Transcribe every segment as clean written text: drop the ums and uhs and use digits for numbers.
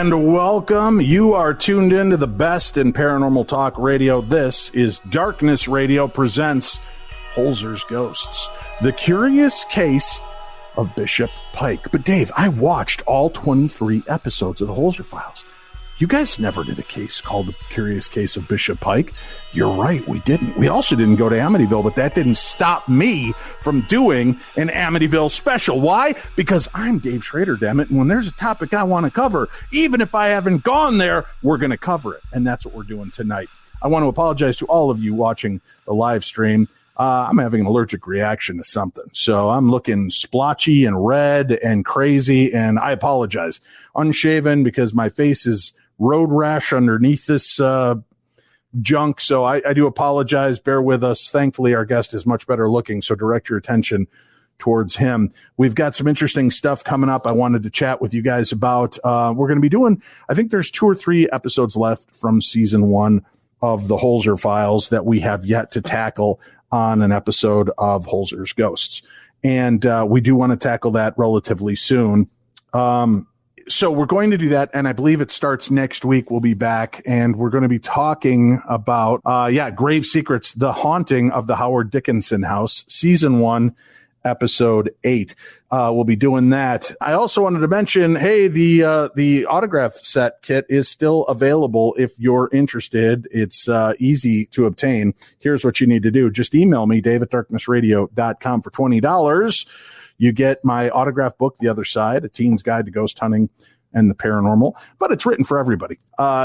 And welcome. You are tuned into the best in paranormal talk radio. This is Darkness Radio presents Holzer's Ghosts, the curious case of Bishop Pike. But Dave, I watched all 23 episodes of the Holzer Files. You guys never did a case called The Curious Case of Bishop Pike. You're right, we didn't. We also didn't go to Amityville, but that didn't stop me from doing an Amityville special. Why? Because I'm Dave Schrader, damn it, and when there's a topic I want to cover, even if I haven't gone there, we're going to cover it, and that's what we're doing tonight. I want to apologize to all of you watching the live stream. I'm having an allergic reaction to something. So I'm looking splotchy and red and crazy, and I apologize. Unshaven because my face is road rash underneath this junk. So I do apologize. Bear with us. Thankfully, our guest is much better looking, so direct your attention towards him. We've got some interesting stuff coming up I wanted to chat with you guys about. We're going to be doing, I think there's 2 or 3 episodes left from season 1 of the Holzer Files that we have yet to tackle on an episode of Holzer's Ghosts. And we do want to tackle that relatively soon. So we're going to do that, and I believe it starts next week. We'll be back, and we're going to be talking about, Grave Secrets, The Haunting of the Howard Dickinson House, Season 1, Episode 8. We'll be doing that. I also wanted to mention, hey, the autograph set kit is still available if you're interested. It's easy to obtain. Here's what you need to do. Just email me, dave@darknessradio.com for $20. You get my autograph book, The Other Side, A Teen's Guide to Ghost Hunting and the Paranormal, but it's written for everybody.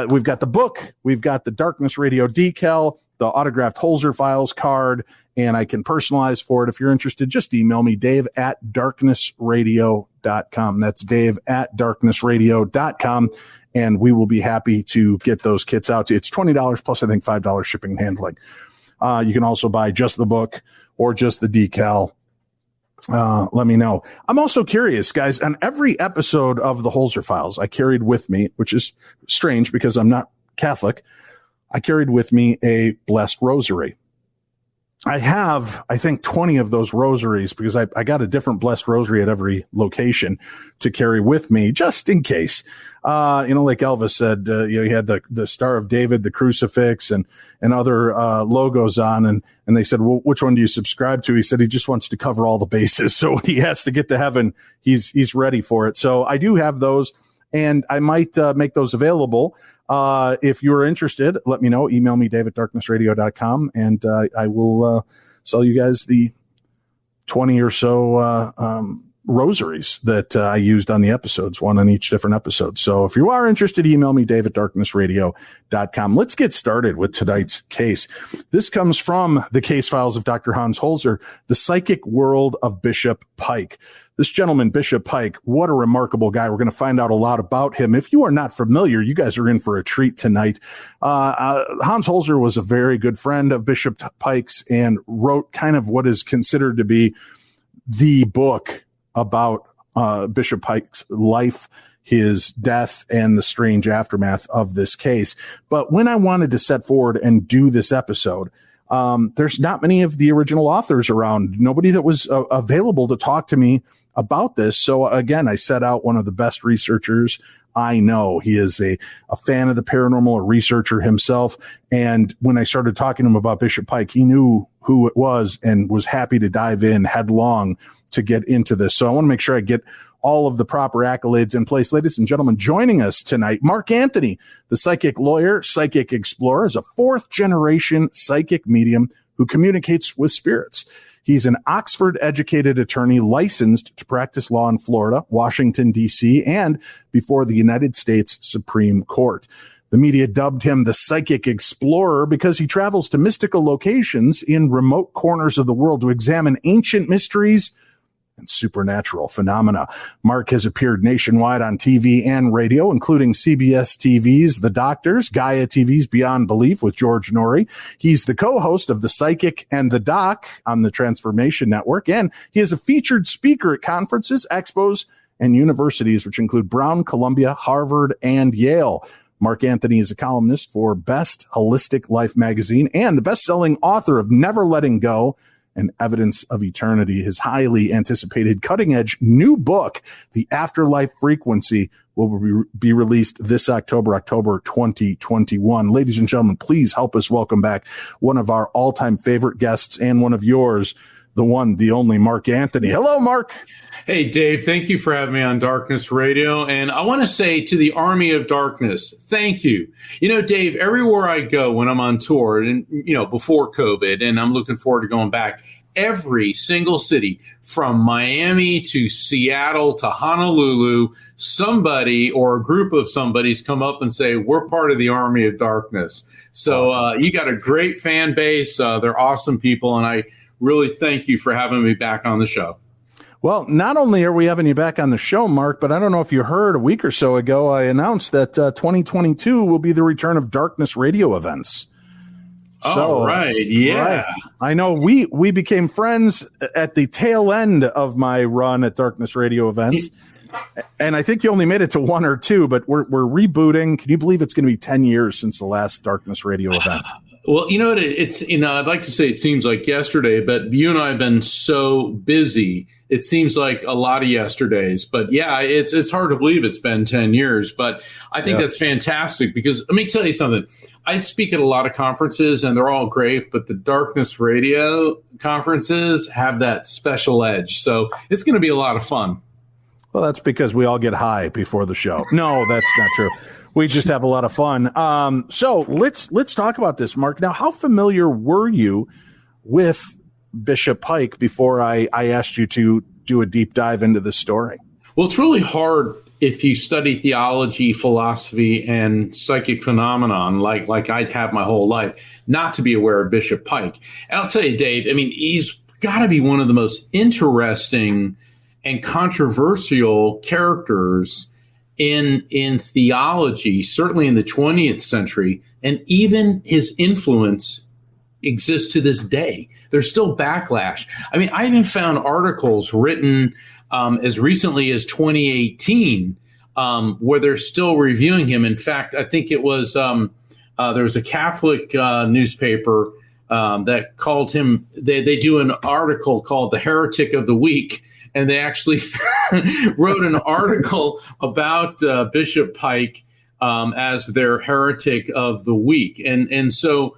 We've got the book, we've got the Darkness Radio decal, the autographed Holzer Files card, and I can personalize for it. If you're interested, just email me, dave@darknessradio.com. That's dave@darknessradio.com, and we will be happy to get those kits out to you. It's $20 plus, I think, $5 shipping and handling. You can also buy just the book or just the decal. Let me know. I'm also curious, guys, on every episode of the Holzer Files, I carried with me, which is strange because I'm not Catholic, I carried with me a blessed rosary. I have, I think, 20 of those rosaries because I got a different blessed rosary at every location to carry with me just in case. Like Elvis said, he had the Star of David, the crucifix, and other logos on. And they said, well, which one do you subscribe to? He said he just wants to cover all the bases. So when he has to get to heaven, he's ready for it. So I do have those, and I might make those available. If you're interested, let me know. Email me, dave@darknessradio.com, and I will sell you guys the 20 or so rosaries that I used on the episodes, one on each different episode. So if you are interested, email me, dave@darknessradio.com. Let's get started with tonight's case. This comes from the case files of Dr. Hans Holzer, The Psychic World of Bishop Pike. This gentleman, Bishop Pike, what a remarkable guy. We're going to find out a lot about him. If you are not familiar, you guys are in for a treat tonight. Hans Holzer was a very good friend of Bishop Pike's and wrote kind of what is considered to be the book about Bishop Pike's life, his death, and the strange aftermath of this case. But when I wanted to set forward and do this episode, there's not many of the original authors around, nobody that was available to talk to me about this. So again, I set out one of the best researchers I know. He is a fan of the paranormal, a researcher himself. And when I started talking to him about Bishop Pike, he knew who it was and was happy to dive in headlong to get into this. So I want to make sure I get all of the proper accolades in place. Ladies and gentlemen, joining us tonight, Mark Anthony, the psychic lawyer, psychic explorer, is a 4th-generation psychic medium who communicates with spirits. He's an Oxford-educated attorney licensed to practice law in Florida, Washington, D.C., and before the United States Supreme Court. The media dubbed him the Psychic Explorer because he travels to mystical locations in remote corners of the world to examine ancient mysteries and supernatural phenomena. Mark has appeared nationwide on TV and radio, including CBS TV's The Doctors, Gaia TV's Beyond Belief with George Norrie. He's the co-host of The Psychic and the Doc on the Transformation Network, and he is a featured speaker at conferences, expos, and universities, which include Brown, Columbia, Harvard, and Yale. Mark Anthony is a columnist for Best Holistic Life magazine and the best-selling author of Never Letting Go and Evidence of Eternity. His highly anticipated cutting-edge new book, The Afterlife Frequency, will be released this October 2021. Ladies and gentlemen, please help us welcome back one of our all-time favorite guests and one of yours, the one, the only Mark Anthony. Hello, Mark. Hey, Dave, thank you for having me on Darkness Radio. And I want to say to the Army of Darkness, thank you. You know, Dave, everywhere I go when I'm on tour and, before COVID, and I'm looking forward to going back, every single city from Miami to Seattle to Honolulu, somebody or a group of somebody's come up and say, we're part of the Army of Darkness. So awesome. You got a great fan base. They're awesome people. And I really thank you for having me back on the show. Well, not only are we having you back on the show, Mark, but I don't know if you heard a week or so ago, I announced that 2022 will be the return of Darkness Radio events. Oh, right. Yeah. Right. I know we became friends at the tail end of my run at Darkness Radio events. And I think you only made it to one or two, but we're rebooting. Can you believe it's going to be 10 years since the last Darkness Radio event? Well, you know what? It's, I'd like to say it seems like yesterday, but you and I have been so busy. It seems like a lot of yesterdays. But yeah, it's hard to believe it's been 10 years. But I think that's fantastic because let me tell you something. I speak at a lot of conferences and they're all great, but the Darkness Radio conferences have that special edge. So it's going to be a lot of fun. Well, that's because we all get high before the show. No, that's not true. We just have a lot of fun. So let's talk about this, Mark. Now, how familiar were you with Bishop Pike before I asked you to do a deep dive into this story? Well, it's really hard if you study theology, philosophy, and psychic phenomenon like I'd have my whole life, not to be aware of Bishop Pike. And I'll tell you, Dave, I mean, he's got to be one of the most interesting and controversial characters in theology, certainly in the 20th century, and even his influence exists to this day. There's still backlash. I mean, I even found articles written as recently as 2018 where they're still reviewing him. In fact, I think it was there was a Catholic newspaper that called him, they do an article called The Heretic of the Week. And they actually wrote an article about Bishop Pike as their heretic of the week. And so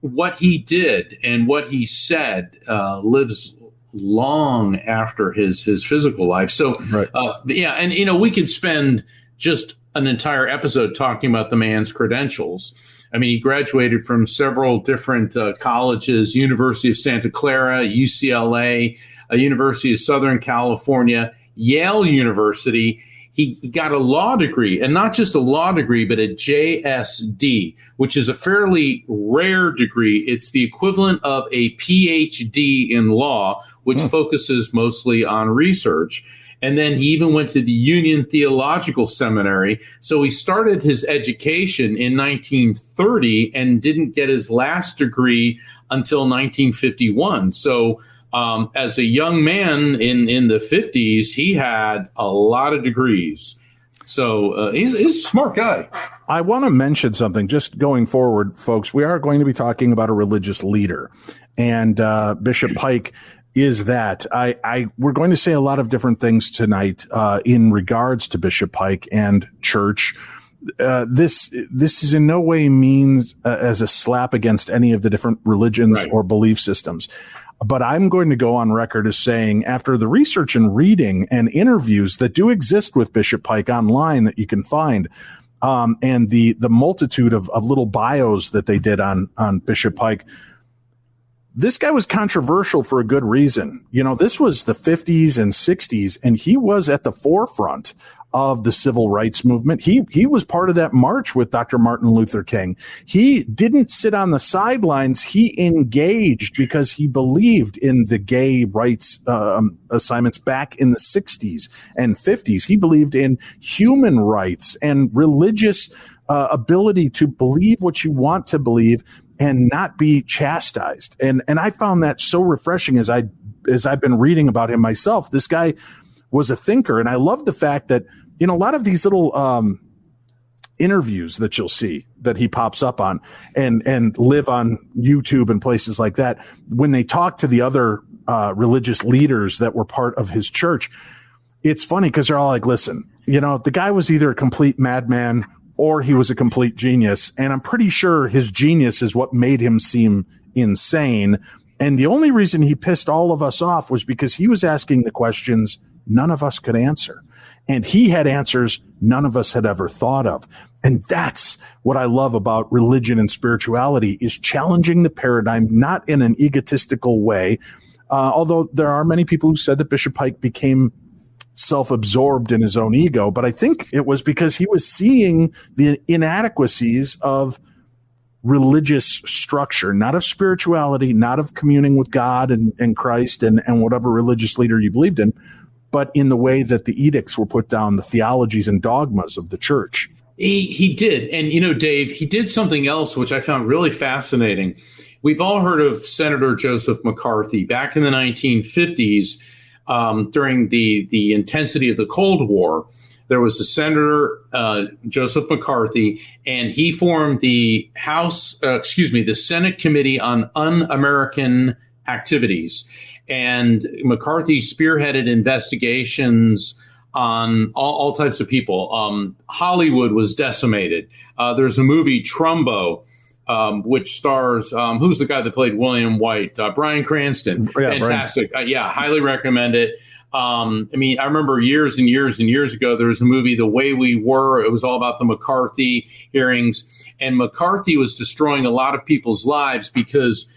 what he did and what he said lives long after his physical life. So, right. And, we could spend just an entire episode talking about the man's credentials. I mean, he graduated from several different colleges, University of Santa Clara, UCLA, University of Southern California, Yale University. He got a law degree, and not just a law degree, but a JSD, which is a fairly rare degree. It's the equivalent of a PhD in law, which focuses mostly on research. And then he even went to the Union Theological Seminary. So he started his education in 1930 and didn't get his last degree until 1951. So as a young man in the 50s, he had a lot of degrees. So he's a smart guy. I want to mention something just going forward, folks. We are going to be talking about a religious leader, and Bishop Pike is that. We're going to say a lot of different things tonight in regards to Bishop Pike and church. This is in no way means as a slap against any of the different religions or belief systems. But I'm going to go on record as saying, after the research and reading and interviews that do exist with Bishop Pike online that you can find, and the multitude of little bios that they did on Bishop Pike, this guy was controversial for a good reason. This was the 50s and 60s, and he was at the forefront of the civil rights movement. He was part of that march with Dr. Martin Luther King. He didn't sit on the sidelines. He engaged because he believed in the gay rights assignments back in the 60s and 50s. He believed in human rights and religious ability to believe what you want to believe and not be chastised. And I found that so refreshing as I've been reading about him myself. This guy was a thinker. And I love the fact that, a lot of these little interviews that you'll see that he pops up on and live on YouTube and places like that, when they talk to the other religious leaders that were part of his church, it's funny because they're all like, listen, the guy was either a complete madman or he was a complete genius. And I'm pretty sure his genius is what made him seem insane. And the only reason he pissed all of us off was because he was asking the questions none of us could answer. And he had answers none of us had ever thought of. And that's what I love about religion and spirituality, is challenging the paradigm, not in an egotistical way. Although there are many people who said that Bishop Pike became self-absorbed in his own ego, but I think it was because he was seeing the inadequacies of religious structure, not of spirituality, not of communing with God and Christ and whatever religious leader you believed in, but in the way that the edicts were put down, the theologies and dogmas of the church. He did. And, Dave, he did something else, which I found really fascinating. We've all heard of Senator Joseph McCarthy. Back in the 1950s, during the intensity of the Cold War, there was a Senator, Joseph McCarthy, and he formed the the Senate Committee on Un-American Activities. And McCarthy spearheaded investigations on all types of people. Hollywood was decimated. There's a movie, Trumbo, which stars, who's the guy that played William White? Bryan Cranston. Yeah, fantastic. Highly recommend it. I remember years and years and years ago, there was a movie, The Way We Were. It was all about the McCarthy hearings. And McCarthy was destroying a lot of people's lives because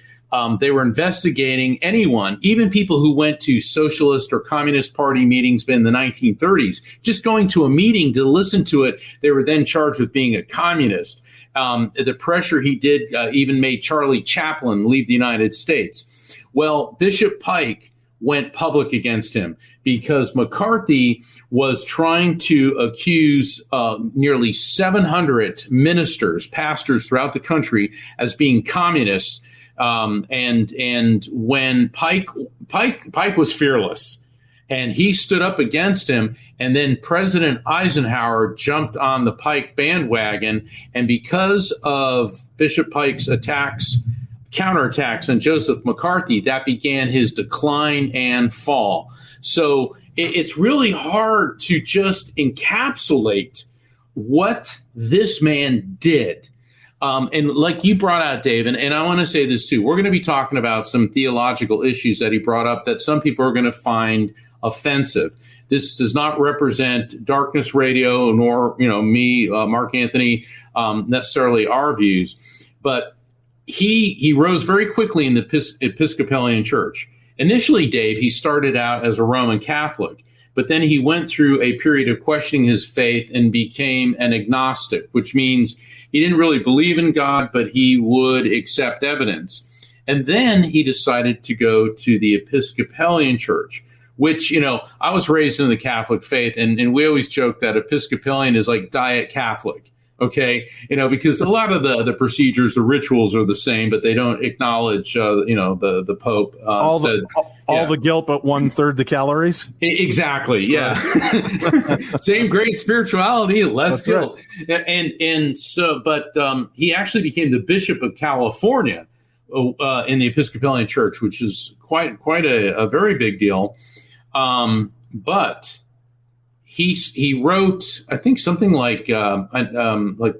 they were investigating anyone, even people who went to socialist or communist party meetings in the 1930s. Just going to a meeting to listen to it, they were then charged with being a communist. The pressure he did even made Charlie Chaplin leave the United States. Well, Bishop Pike went public against him because McCarthy was trying to accuse nearly 700 ministers, pastors throughout the country as being communists. And when Pike was fearless, and he stood up against him, and then President Eisenhower jumped on the Pike bandwagon, and because of Bishop Pike's counterattacks on Joseph McCarthy, that began his decline and fall. So it's really hard to just encapsulate what this man did. And like you brought out, Dave, and I want to say this too, we're going to be talking about some theological issues that he brought up that some people are going to find offensive. This does not represent Darkness Radio, nor, me, Mark Anthony, necessarily our views, but he rose very quickly in the Episcopalian Church. Initially, Dave, he started out as a Roman Catholic, but then he went through a period of questioning his faith and became an agnostic, which means he didn't really believe in God, but he would accept evidence. And then he decided to go to the Episcopalian Church, which, I was raised in the Catholic faith, and we always joke that Episcopalian is like diet Catholic. Okay, because a lot of the procedures, the rituals are the same, but they don't acknowledge, the Pope. All the guilt, but 1/3 the calories. Exactly. Yeah. Same great spirituality, less guilt. Right. And so, but he actually became the Bishop of California in the Episcopalian Church, which is quite a very big deal. But he wrote, I think, something like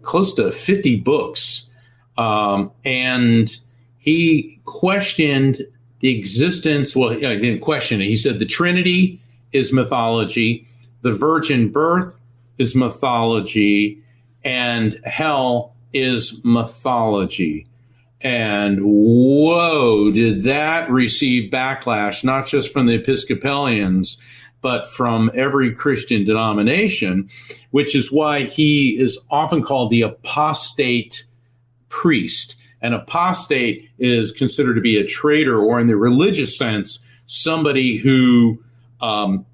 close to 50 books, and he questioned the existence. Well, he didn't question it. He said the Trinity is mythology, the virgin birth is mythology, and hell is mythology. And whoa, did that receive backlash, not just from the Episcopalians, but from every Christian denomination, which is why he is often called the apostate priest. An apostate is considered to be a traitor, or in the religious sense, somebody who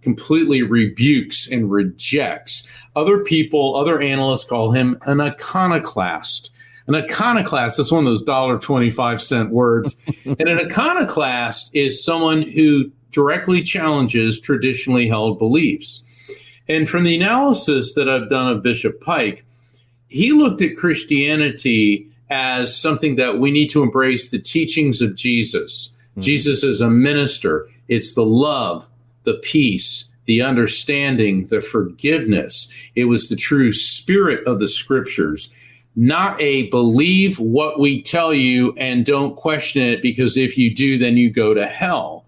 completely rebukes and rejects. Other analysts call him an iconoclast. An iconoclast, that's one of those $1.25 words. And an iconoclast is someone who directly challenges traditionally held beliefs. And from the analysis that I've done of Bishop Pike, he looked at Christianity as something that we need to embrace the teachings of Jesus. Mm-hmm. Jesus is a minister. It's the love, the peace, the understanding, the forgiveness. It was the true spirit of the scriptures, not a believe what we tell you and don't question it, because if you do, then you go to hell.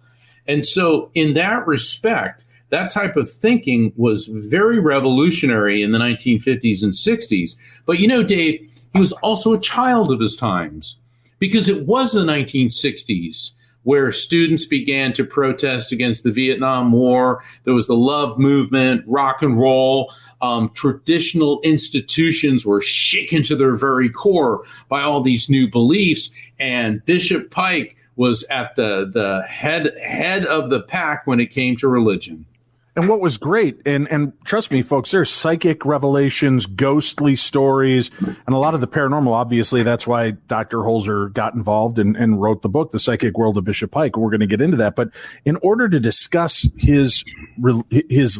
And so in that respect, that type of thinking was very revolutionary in the 1950s and 60s. But Dave, he was also a child of his times, because it was the 1960s where students began to protest against the Vietnam War. There was the love movement, rock and roll. Traditional institutions were shaken to their very core by all these new beliefs. And Bishop Pike was at the head of the pack when it came to religion. And what was great, and trust me, folks, there's psychic revelations, ghostly stories, and a lot of the paranormal. Obviously, that's why Dr. Holzer got involved and wrote the book, The Psychic World of Bishop Pike. We're going to get into that. But in order to discuss his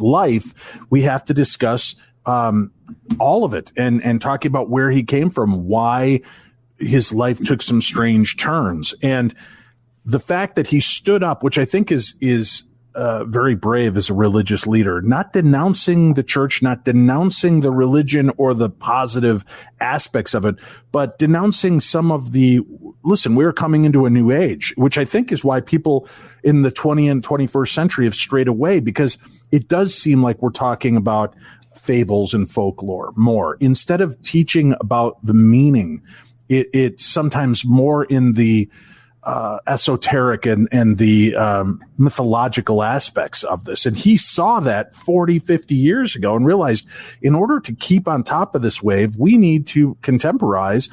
life, we have to discuss all of it and talking about where he came from, why his life took some strange turns. And the fact that he stood up, which I think is very brave as a religious leader, not denouncing the church, not denouncing the religion or the positive aspects of it, but denouncing some of listen, we're coming into a new age, which I think is why people in the 20th and 21st century have strayed away, because it does seem like we're talking about fables and folklore more instead of teaching about the meaning. It's sometimes more in the esoteric and the mythological aspects of this. And he saw that 40, 50 years ago and realized in order to keep on top of this wave, we need to contemporize,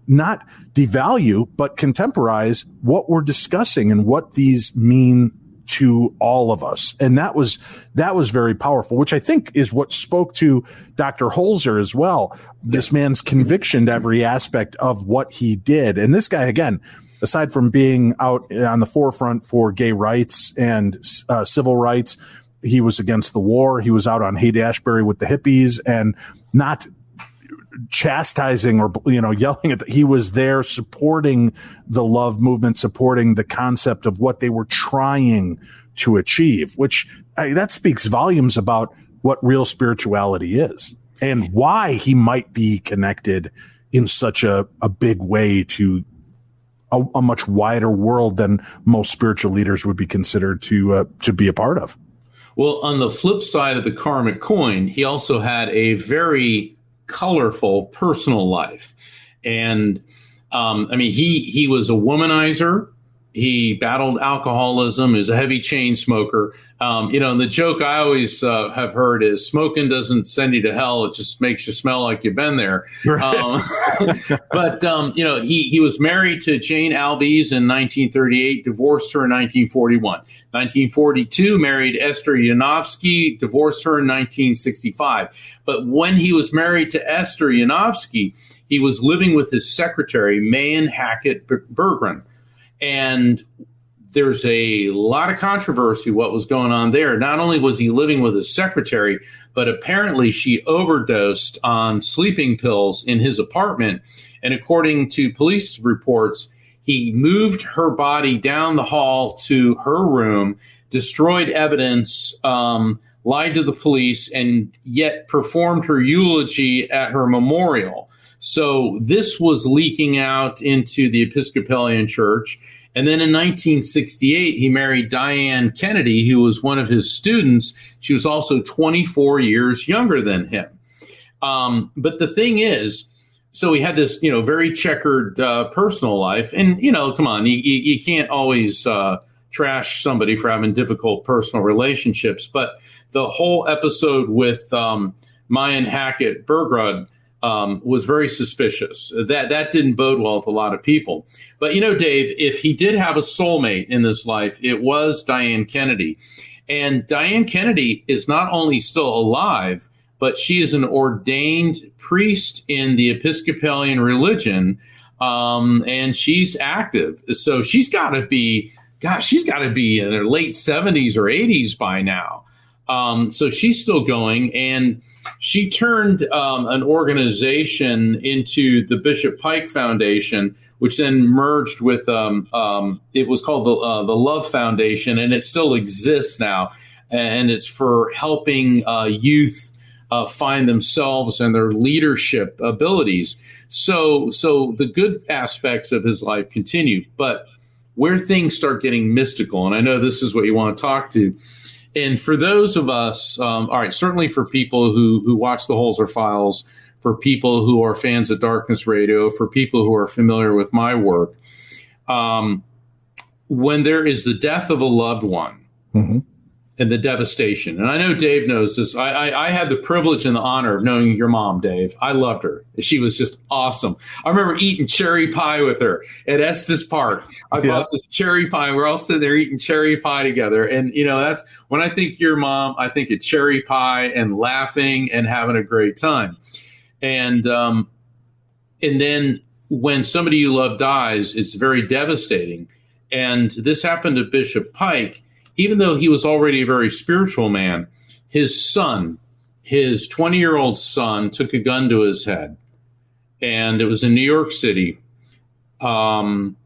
not devalue, but contemporize what we're discussing and what these mean to all of us. And that was very powerful, which I think is what spoke to Dr. Holzer as well. This man's conviction to every aspect of what he did. And this guy, again, aside from being out on the forefront for gay rights and civil rights, he was against the war. He was out on Haight-Ashbury with the hippies and not chastising or yelling at he was there supporting the love movement, supporting the concept of what they were trying to achieve, which that speaks volumes about what real spirituality is and why he might be connected in such a big way to a much wider world than most spiritual leaders would be considered to be a part of. Well, on the flip side of the karmic coin, he also had a very colorful personal life. And he was a womanizer. He battled alcoholism, is a heavy chain smoker. And the joke I always have heard is smoking doesn't send you to hell. It just makes you smell like you've been there. Right. But he was married to Jane Alves in 1938, divorced her in 1941. 1942, married Esther Yanofsky, divorced her in 1965. But when he was married to Esther Yanofsky, he was living with his secretary, Mayan Hackett Berggren. And there's a lot of controversy what was going on there. Not only was he living with his secretary, but apparently she overdosed on sleeping pills in his apartment. And according to police reports, he moved her body down the hall to her room, destroyed evidence, lied to the police, and yet performed her eulogy at her memorial. So this was leaking out into the Episcopalian Church. And then in 1968, he married Diane Kennedy, who was one of his students. She was also 24 years younger than him. But the thing is, so he had this, very checkered personal life. And, come on, you can't always trash somebody for having difficult personal relationships. But the whole episode with Mayan Hackett Berggren was very suspicious. That didn't bode well with a lot of people. But, Dave, if he did have a soulmate in this life, it was Diane Kennedy. And Diane Kennedy is not only still alive, but she is an ordained priest in the Episcopalian religion, and she's active. So she's got to be in her late 70s or 80s by now. So she's still going, and she turned an organization into the Bishop Pike Foundation, which then merged with it was called the Love Foundation, and it still exists now. and it's for helping youth find themselves and their leadership abilities. So the good aspects of his life continue, but where things start getting mystical, and I know this is what you want to talk to, and for those of us, all right, certainly for people who watch the Holzer Files, for people who are fans of Darkness Radio, for people who are familiar with my work, when there is the death of a loved one, mm-hmm. and the devastation, and I know Dave knows this. I had the privilege and the honor of knowing your mom, Dave. I loved her. She was just awesome. I remember eating cherry pie with her at Estes Park. I bought this cherry pie. We're all sitting there eating cherry pie together. And, that's when I think your mom, I think of cherry pie and laughing and having a great time. And then when somebody you love dies, it's very devastating. And this happened to Bishop Pike. Even though he was already a very spiritual man, his son, his 20-year-old son, took a gun to his head. And it was in New York City. And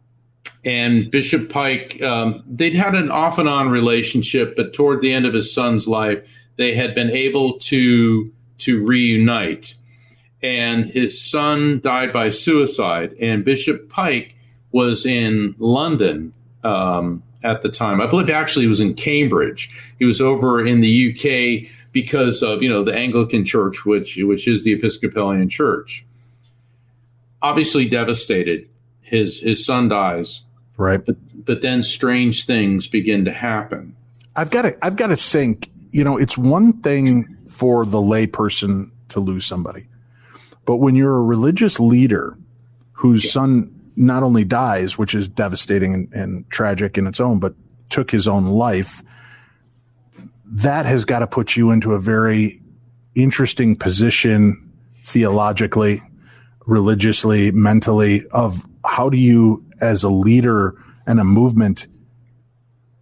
Bishop Pike, they'd had an off and on relationship, but toward the end of his son's life, they had been able to reunite. And his son died by suicide. And Bishop Pike was in London at the time. I believe actually he was in Cambridge. He was over in the UK because of, the Anglican Church, which is the Episcopalian Church. Obviously devastated. His son dies. Right. But then strange things begin to happen. I've got to think, it's one thing for the lay person to lose somebody, but when you're a religious leader whose son not only dies, which is devastating and tragic in its own, but took his own life, that has got to put you into a very interesting position theologically, religiously, mentally, of how do you, as a leader and a movement,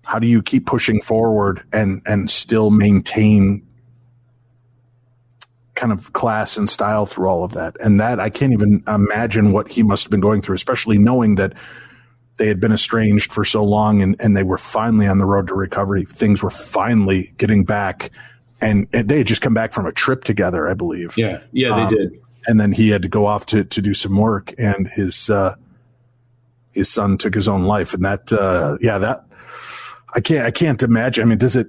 how do you keep pushing forward and still maintain kind of class and style through all of that? And that, I can't even imagine what he must have been going through, especially knowing that they had been estranged for so long and they were finally on the road to recovery. Things were finally getting back, and they had just come back from a trip together, I believe. Yeah, they did. And then he had to go off to do some work, and his son took his own life. And that I can't imagine. I mean, does it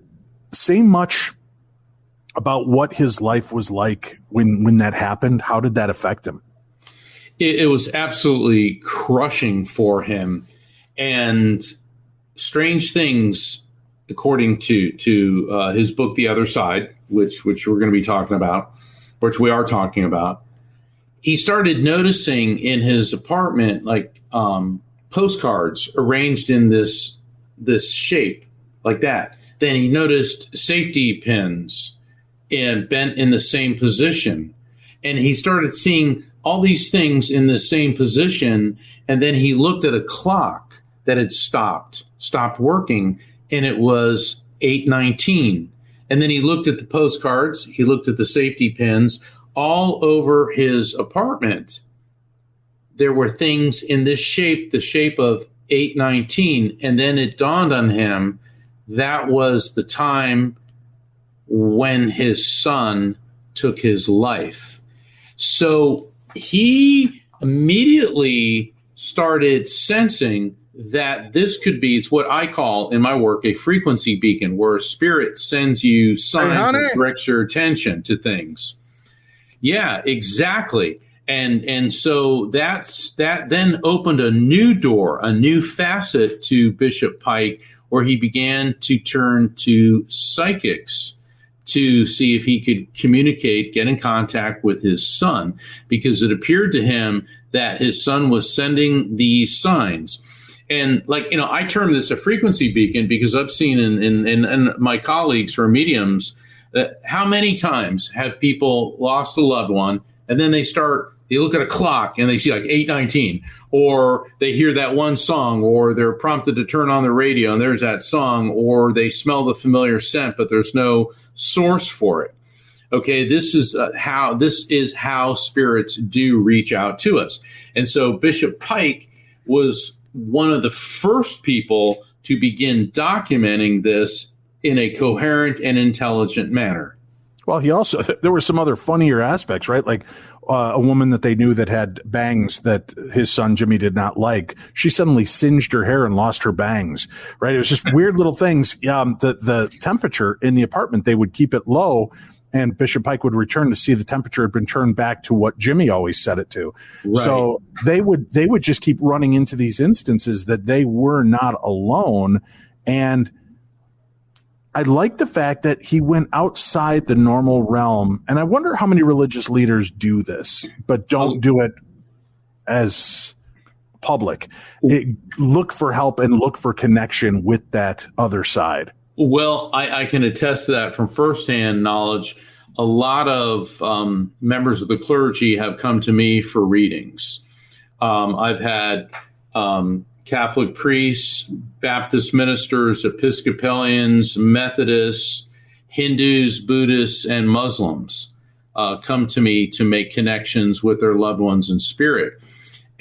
say much about what his life was like when that happened? How did that affect him? It was absolutely crushing for him, and strange things, according to his book, The Other Side, which we're going to be talking about, which we are talking about. He started noticing in his apartment, like postcards arranged in this shape like that. Then he noticed safety pins and bent in the same position. And he started seeing all these things in the same position. And then he looked at a clock that had stopped working, and it was 8:19. And then he looked at the postcards, he looked at the safety pins all over his apartment. There were things in this shape, the shape of 8:19. And then it dawned on him that was the time when his son took his life. So he immediately started sensing that this could be, it's what I call in my work a frequency beacon, where a spirit sends you signs and directs your attention to things. Yeah, exactly. And so that then opened a new door, a new facet to Bishop Pike, where he began to turn to psychics to see if he could communicate, get in contact with his son, because it appeared to him that his son was sending these signs. And I term this a frequency beacon because I've seen in my colleagues who are mediums that how many times have people lost a loved one, and then they look at a clock and they see like 8:19, or they hear that one song, or they're prompted to turn on the radio and there's that song, or they smell the familiar scent, but there's no source for it. Okay, this is how spirits do reach out to us. And so Bishop Pike was one of the first people to begin documenting this in a coherent and intelligent manner. Well, he also, there were some other funnier aspects, right? Like a woman that they knew that had bangs that his son Jimmy did not like. She suddenly singed her hair and lost her bangs, right? It was just weird little things. The temperature in the apartment, they would keep it low, and Bishop Pike would return to see the temperature had been turned back to what Jimmy always set it to. Right. So they would just keep running into these instances that they were not alone. And I like the fact that he went outside the normal realm. And I wonder how many religious leaders do this, but don't do it as public. Look for help and look for connection with that other side. Well, I can attest to that from firsthand knowledge. A lot of members of the clergy have come to me for readings. I've had Catholic priests, Baptist ministers, Episcopalians, Methodists, Hindus, Buddhists, and Muslims come to me to make connections with their loved ones in spirit.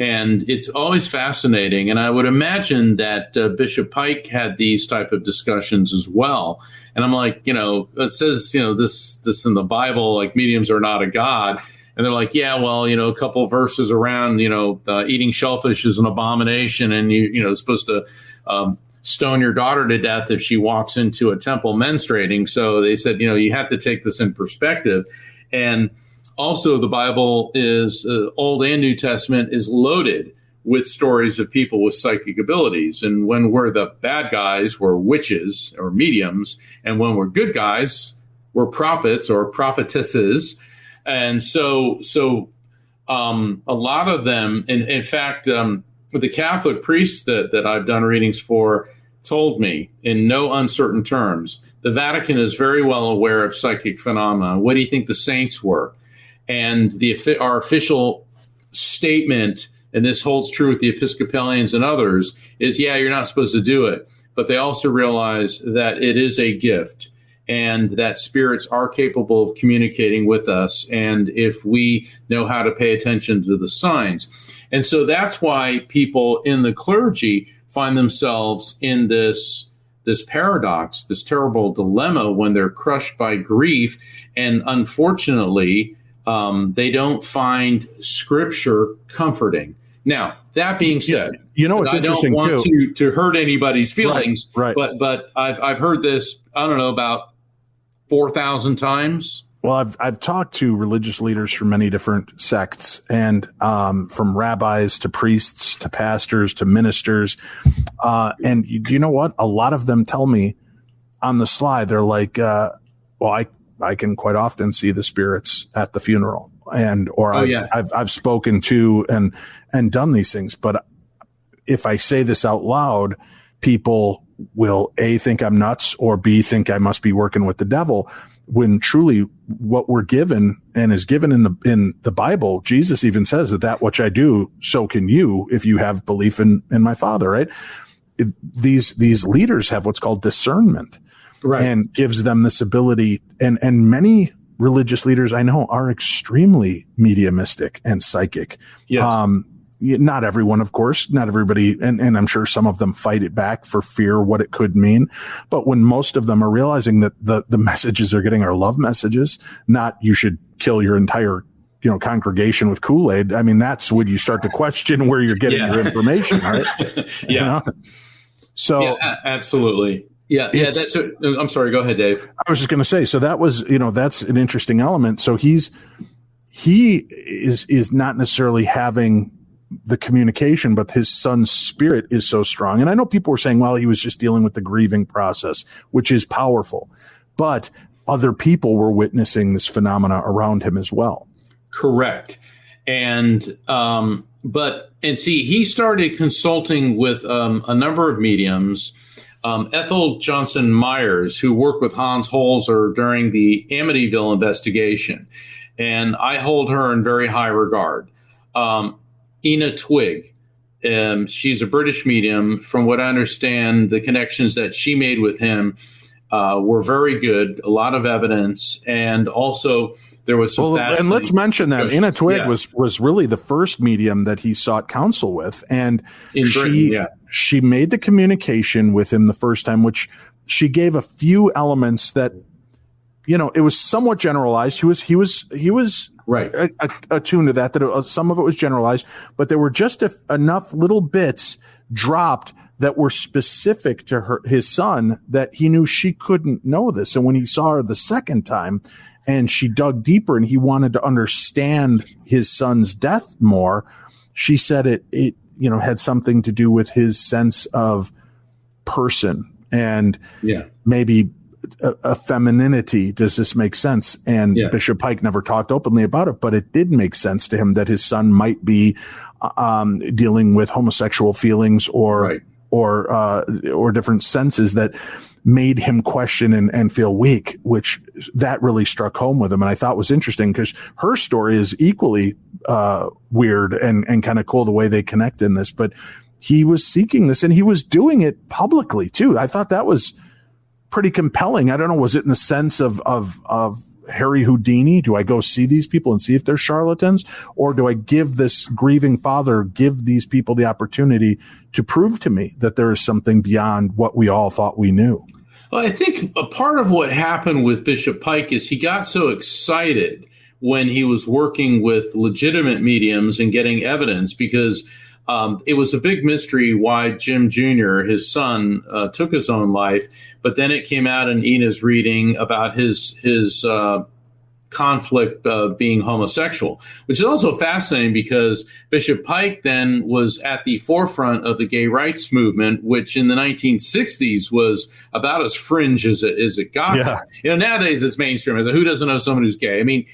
And it's always fascinating. And I would imagine that Bishop Pike had these type of discussions as well. And I'm like, it says, this in the Bible, like mediums are not a god. And they're like, yeah, well, a couple of verses around, eating shellfish is an abomination, and you're supposed to stone your daughter to death if she walks into a temple menstruating. So they said, you have to take this in perspective. And also, the Bible is Old and New Testament is loaded with stories of people with psychic abilities. And when we're the bad guys, we're witches or mediums, and when we're good guys, we're prophets or prophetesses. And so a lot of them, in fact, the Catholic priests that I've done readings for told me in no uncertain terms, the Vatican is very well aware of psychic phenomena. What do you think the saints were? And our official statement, and this holds true with the Episcopalians and others, is, yeah, you're not supposed to do it. But they also realize that it is a gift, and that spirits are capable of communicating with us, and if we know how to pay attention to the signs. And so that's why people in the clergy find themselves in this paradox, this terrible dilemma when they're crushed by grief, and unfortunately, they don't find Scripture comforting. Now, that being said, it's I don't want to hurt anybody's feelings, right. But I've heard this, I don't know, about 4,000 times. Well, I've talked to religious leaders from many different sects, and from rabbis to priests to pastors to ministers. And you know what? A lot of them tell me on the slide, they're like, I can quite often see the spirits at the funeral, I've spoken to and done these things. But if I say this out loud, people will A, think I'm nuts, or B, think I must be working with the devil, when truly what we're given and is given in the Bible, Jesus even says that which I do, so can you, if you have belief in my Father, right? These leaders have what's called discernment, right, and gives them this ability. And many religious leaders I know are extremely mediumistic and psychic. Yes. Not everyone, of course, not everybody. And I'm sure some of them fight it back for fear what it could mean. But when most of them are realizing that the messages they're getting are love messages, not you should kill your entire, congregation with Kool-Aid. I mean, that's when you start to question where you're getting your information, right? Yeah. So yeah, absolutely. Yeah. I'm sorry. Go ahead, Dave. I was just going to say, so that was, that's an interesting element. So he is not necessarily having the communication, but his son's spirit is so strong. And I know people were saying, well, he was just dealing with the grieving process, which is powerful, but other people were witnessing this phenomena around him as well. Correct. And, he started consulting with a number of mediums. Ethel Johnson Myers, who worked with Hans Holzer during the Amityville investigation. And I hold her in very high regard. Ina Twigg, she's a British medium. From what I understand, the connections that she made with him were very good, a lot of evidence, and also there was some and let's mention that Ina Twigg was really the first medium that he sought counsel with, and she made the communication with him the first time, which she gave a few elements that, it was somewhat generalized. He was right attuned to that some of it was generalized, but there were just enough little bits dropped that were specific to his son, that he knew she couldn't know this. And when he saw her the second time and she dug deeper and he wanted to understand his son's death more, she said it had something to do with his sense of person and maybe a femininity. Does this make sense? And Bishop Pike never talked openly about it, but it did make sense to him that his son might be dealing with homosexual feelings or different senses that made him question and feel weak, which that really struck home with him. And I thought was interesting because her story is equally weird and kind of cool the way they connect in this, but he was seeking this and he was doing it publicly too. I thought that was pretty compelling. I don't know. Was it in the sense of Harry Houdini? Do I go see these people and see if they're charlatans? Or do I give this grieving father, give these people the opportunity to prove to me that there is something beyond what we all thought we knew? Well, I think a part of what happened with Bishop Pike is he got so excited when he was working with legitimate mediums and getting evidence, because it was a big mystery why Jim Jr., his son, took his own life. But then it came out in Ina's reading about his conflict being homosexual, which is also fascinating because Bishop Pike then was at the forefront of the gay rights movement, which in the 1960s was about as fringe as it got. Yeah. Nowadays it's mainstream. Who doesn't know someone who's gay? I mean,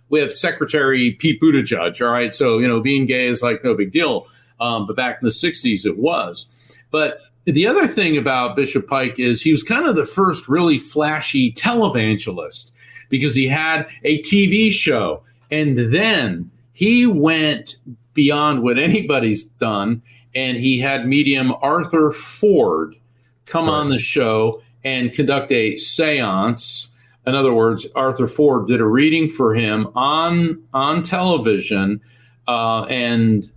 we have Secretary Pete Buttigieg. All right. So, being gay is like no big deal. But back in the 60s, it was. But the other thing about Bishop Pike is he was kind of the first really flashy televangelist because he had a TV show. And then he went beyond what anybody's done. And he had medium Arthur Ford come on the show and conduct a seance. In other words, Arthur Ford did a reading for him on television and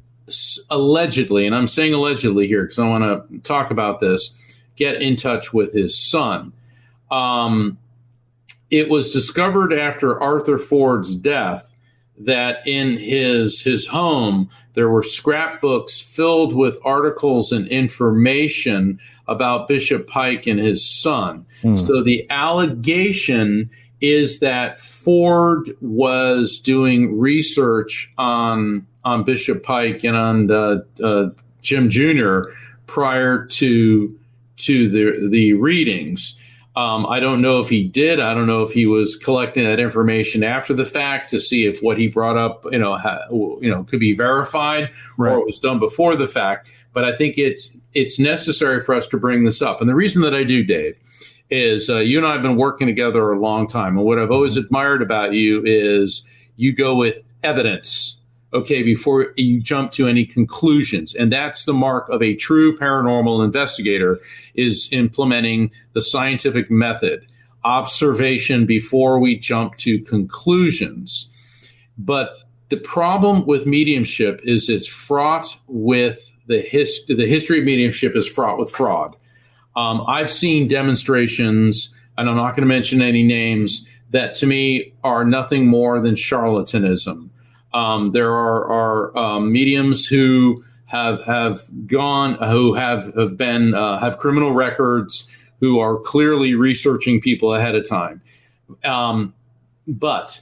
allegedly, and I'm saying allegedly here because I want to talk about this, get in touch with his son. It was discovered after Arthur Ford's death that in his home there were scrapbooks filled with articles and information about Bishop Pike and his son. So the allegation is that Ford was doing research on Bishop Pike and on Jim Jr. prior to the readings. I don't know if he did. I don't know if he was collecting that information after the fact to see if what he brought up, could be verified or it was done before the fact. But I think it's necessary for us to bring this up. And the reason that I do, Dave, is you and I have been working together a long time. And what I've always admired about you is you go with evidence. Okay, before you jump to any conclusions. And that's the mark of a true paranormal investigator, is implementing the scientific method, observation before we jump to conclusions. But the problem with mediumship is it's fraught with the history of mediumship is fraught with fraud. I've seen demonstrations, and I'm not going to mention any names, that to me are nothing more than charlatanism. There are mediums who have gone, who have criminal records, who are clearly researching people ahead of time. But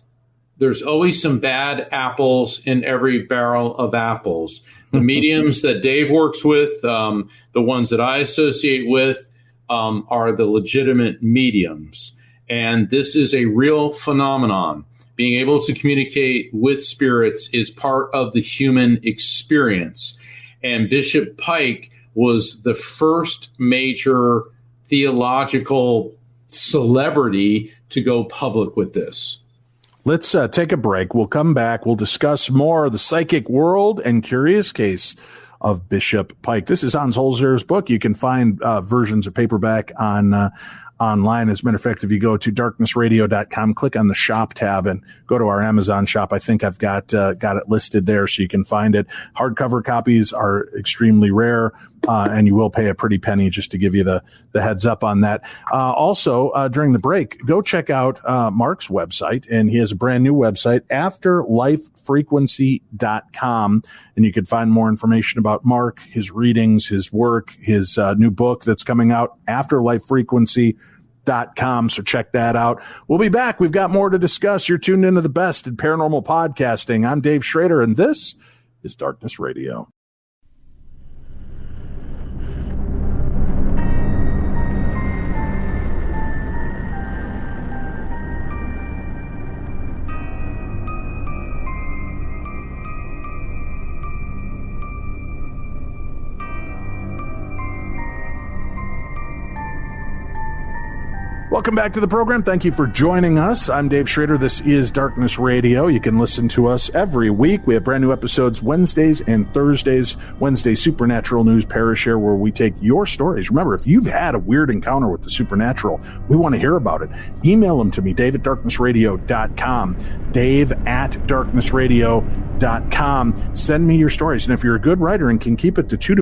there's always some bad apples in every barrel of apples. The mediums that Dave works with, the ones that I associate with, are the legitimate mediums. And this is a real phenomenon. Being able to communicate with spirits is part of the human experience. And Bishop Pike was the first major theological celebrity to go public with this. Let's take a break. We'll come back. We'll discuss more of the psychic world and curious case of Bishop Pike. This is Hans Holzer's book. You can find versions of paperback on online. As a matter of fact, if you go to darknessradio.com, click on the shop tab and go to our Amazon shop, I think I've got it listed there so you can find it. Hardcover copies are extremely rare, and you will pay a pretty penny, just to give you the heads up on that. Also, during the break, go check out Mark's website, and he has a brand new website, afterlifefrequency.com, and you can find more information about Mark, his readings, his work, his new book that's coming out, afterlifefrequency.com. So check that out. We'll be back. We've got more to discuss. You're tuned into the best in paranormal podcasting. I'm Dave Schrader, and this is Darkness Radio. Welcome back to the program. Thank you for joining us. I'm Dave Schrader. This is Darkness Radio. You can listen to us every week. We have brand new episodes Wednesdays and Thursdays. Wednesday, Supernatural News Parashare, where we take your stories. Remember, if you've had a weird encounter with the supernatural, we want to hear about it. Email them to me, dave@darknessradio.com. dave@darknessradio.com. Send me your stories. And if you're a good writer and can keep it to two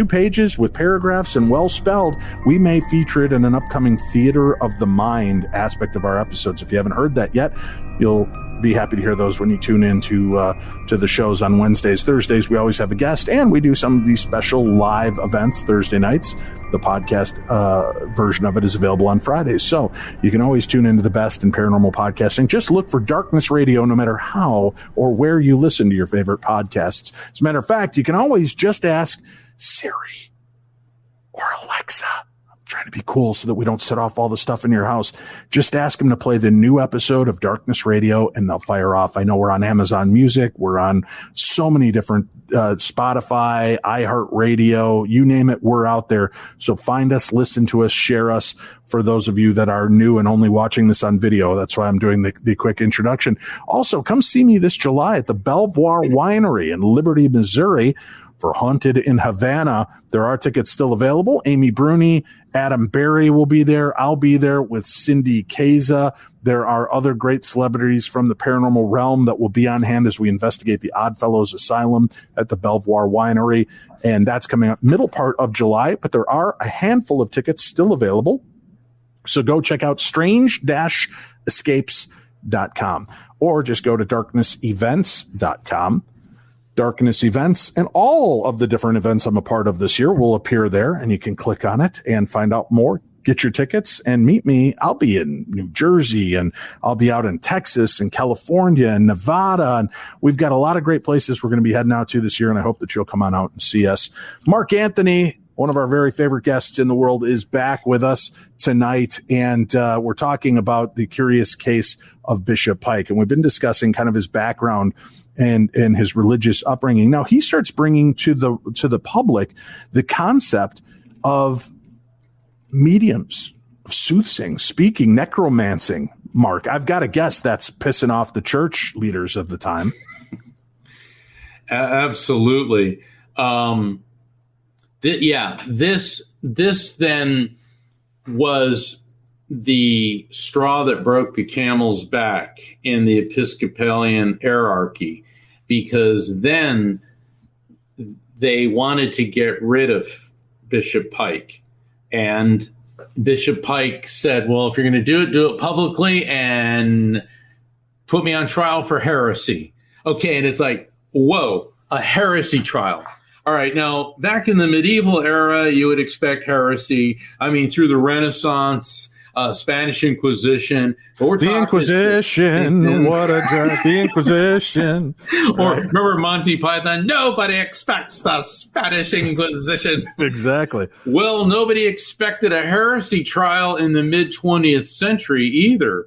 pages with paragraphs and well spelled, we may feature it in an upcoming Theater of the Mind aspect of our episodes. If you haven't heard that yet, you'll be happy to hear those when you tune in to the shows on Wednesdays. Thursdays, we always have a guest, and we do some of these special live events Thursday nights. The podcast version of it is available on Fridays. So you can always tune into the best in paranormal podcasting. Just look for Darkness Radio, no matter how or where you listen to your favorite podcasts. As a matter of fact, you can always just ask Siri or Alexa. Trying to be cool so that we don't set off all the stuff in your house. Just ask them to play the new episode of Darkness Radio, and they'll fire off. I know we're on Amazon Music. We're on so many different Spotify, iHeartRadio, you name it, we're out there. So find us, listen to us, share us. For those of you that are new and only watching this on video, that's why I'm doing the quick introduction. Also, come see me this July at the Belvoir Winery in Liberty, Missouri, for Haunted in Havana. There are tickets still available. Amy Bruni, Adam Berry will be there. I'll be there with Cindy Keza. There are other great celebrities from the paranormal realm that will be on hand as we investigate the Oddfellows Asylum at the Belvoir Winery. And that's coming up middle part of July, but there are a handful of tickets still available. So go check out strange-escapes.com or just go to darknessevents.com. Darkness Events, and all of the different events I'm a part of this year will appear there, and you can click on it and find out more. Get your tickets and meet me. I'll be in New Jersey, and I'll be out in Texas and California and Nevada, and we've got a lot of great places we're going to be heading out to this year, and I hope that you'll come on out and see us. Mark Anthony, one of our very favorite guests in the world, is back with us tonight, and we're talking about the curious case of Bishop Pike, and we've been discussing kind of his background and his religious upbringing. Now he starts bringing to the public the concept of mediums, soothsaying, speaking, necromancing. Mark, I've got to guess that's pissing off the church leaders of the time. Absolutely. This then was the straw that broke the camel's back in the Episcopalian hierarchy, because then they wanted to get rid of Bishop Pike. And Bishop Pike said, well, if you're going to do it publicly and put me on trial for heresy. Okay, and it's like, whoa, a heresy trial. All right, now, back in the medieval era, you would expect heresy. I mean, through the Renaissance, Spanish Inquisition. But we're the Inquisition, what a jerk, the Inquisition. Or remember Monty Python, nobody expects the Spanish Inquisition. Exactly. Well, nobody expected a heresy trial in the mid-20th century either.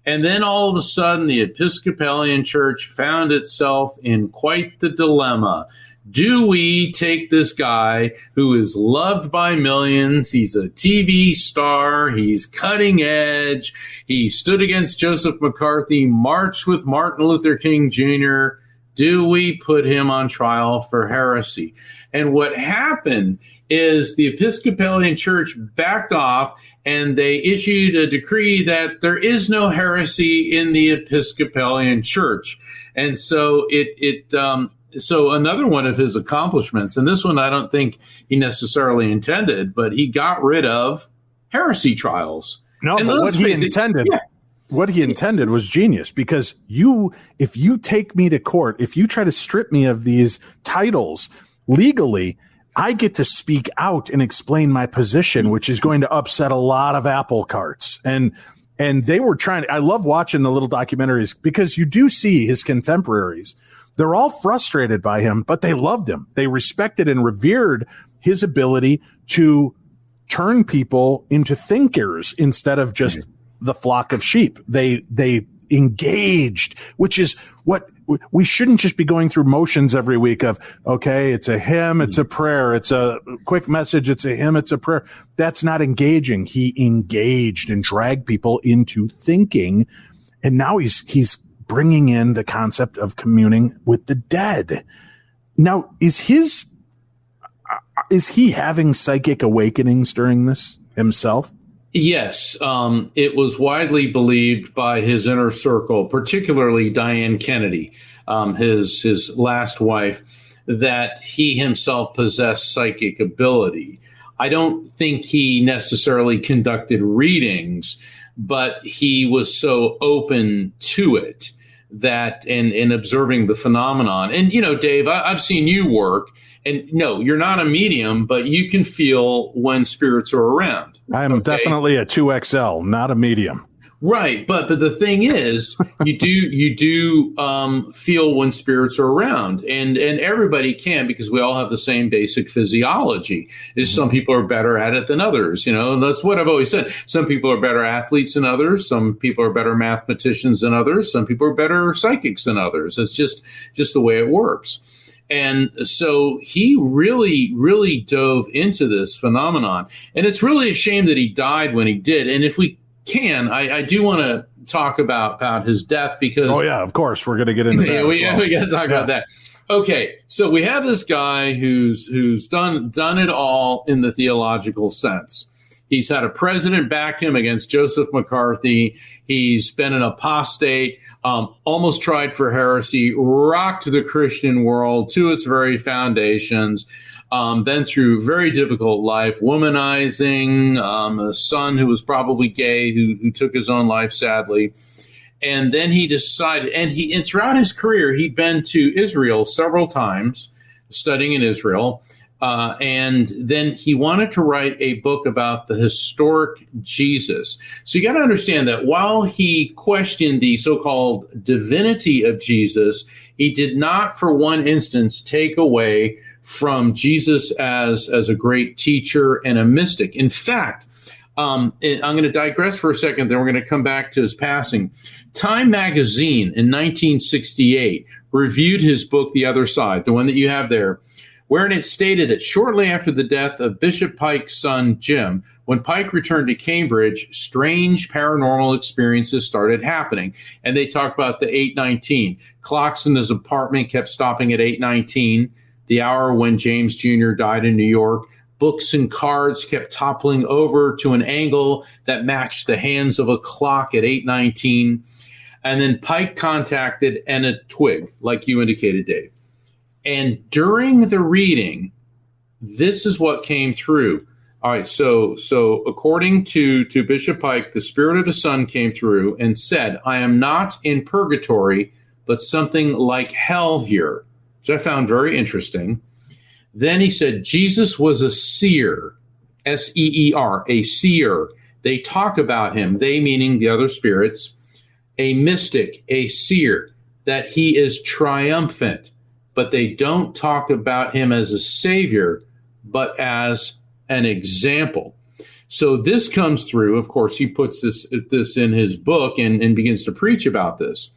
And then all of a sudden, the Episcopalian Church found itself in quite the dilemma. Do we take this guy who is loved by millions? He's a TV star. He's cutting edge. He stood against Joseph McCarthy, marched with Martin Luther King Jr. Do we put him on trial for heresy? And what happened is the Episcopalian Church backed off, and they issued a decree that there is no heresy in the Episcopalian Church. And so so another one of his accomplishments, and this one I don't think he necessarily intended, but he got rid of heresy trials. No, but what he intended, what he intended was genius, because if you take me to court, if you try to strip me of these titles legally, I get to speak out and explain my position, which is going to upset a lot of apple carts. And they were trying. I love watching the little documentaries, because you do see his contemporaries. They're all frustrated by him, but they loved him. They respected and revered his ability to turn people into thinkers instead of just the flock of sheep. They engaged, which is what we shouldn't just be going through motions every week of, okay, it's a hymn, it's a prayer, it's a quick message, it's a hymn, it's a prayer. That's not engaging. He engaged and dragged people into thinking. And now he's bringing in the concept of communing with the dead. Now, is he having psychic awakenings during this himself? Yes, it was widely believed by his inner circle, particularly Diane Kennedy, his last wife, that he himself possessed psychic ability. I don't think he necessarily conducted readings, but he was so open to it that in observing the phenomenon. And, Dave, I've seen you work, and no, you're not a medium, but you can feel when spirits are around. I'm definitely a 2XL, not a medium. Right, but the thing is, you do feel when spirits are around, and everybody can, because we all have the same basic physiology. Some people are better at it than others. That's what I've always said. Some people are better athletes than others. Some people are better mathematicians than others. Some people are better psychics than others. It's just the way it works. And so he really, really dove into this phenomenon. And it's really a shame that he died when he did. And if we can, I do want to talk about his death, because... Oh, yeah, of course. We're going to get into that. We got to talk about that. Okay, so we have this guy who's done it all in the theological sense. He's had a president back him against Joseph McCarthy. He's been an apostate. Almost tried for heresy, rocked the Christian world to its very foundations, been through very difficult life, womanizing, a son who was probably gay, who took his own life, sadly. And then he decided, and throughout his career, he'd been to Israel several times, studying in Israel. And then he wanted to write a book about the historic Jesus. So you got to understand that while he questioned the so-called divinity of Jesus, he did not for one instance take away from Jesus as a great teacher and a mystic. In fact, I'm going to digress for a second, then we're going to come back to his passing. Time magazine in 1968 reviewed his book, The Other Side, the one that you have there, wherein it stated that shortly after the death of Bishop Pike's son, Jim, when Pike returned to Cambridge, strange paranormal experiences started happening. And they talk about the 8:19. Clocks in his apartment kept stopping at 8:19, the hour when James Jr. died in New York. Books and cards kept toppling over to an angle that matched the hands of a clock at 8:19. And then Pike contacted Enna Twigg, like you indicated, Dave. And during the reading, this is what came through. All right, so according to Bishop Pike, the spirit of his son came through and said, I am not in purgatory, but something like hell here, which I found very interesting. Then he said, Jesus was a seer, S-E-E-R, a seer. They talk about him, they meaning the other spirits, a mystic, a seer, that he is triumphant. But they don't talk about him as a savior, but as an example. So this comes through. Of course, he puts this in his book and begins to preach about this.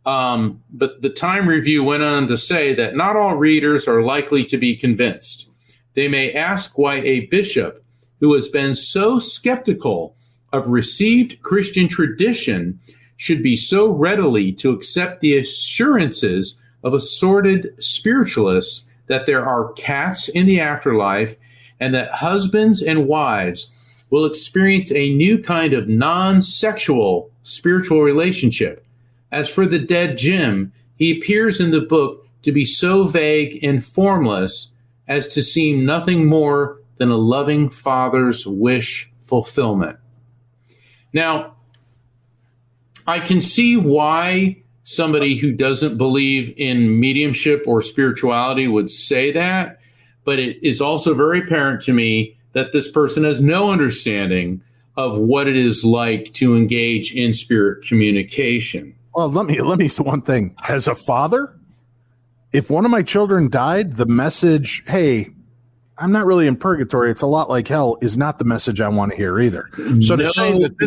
But the Time Review went on to say that not all readers are likely to be convinced. They may ask why a bishop who has been so skeptical of received Christian tradition should be so readily to accept the assurances of assorted spiritualists that there are cats in the afterlife and that husbands and wives will experience a new kind of non-sexual spiritual relationship. As for the dead Jim, he appears in the book to be so vague and formless as to seem nothing more than a loving father's wish fulfillment. Now, I can see why somebody who doesn't believe in mediumship or spirituality would say that, but it is also very apparent to me that this person has no understanding of what it is like to engage in spirit communication. Well, let me say one thing. As a father, if one of my children died, the message, hey, I'm not really in purgatory, it's a lot like hell, is not the message I want to hear either. So to say that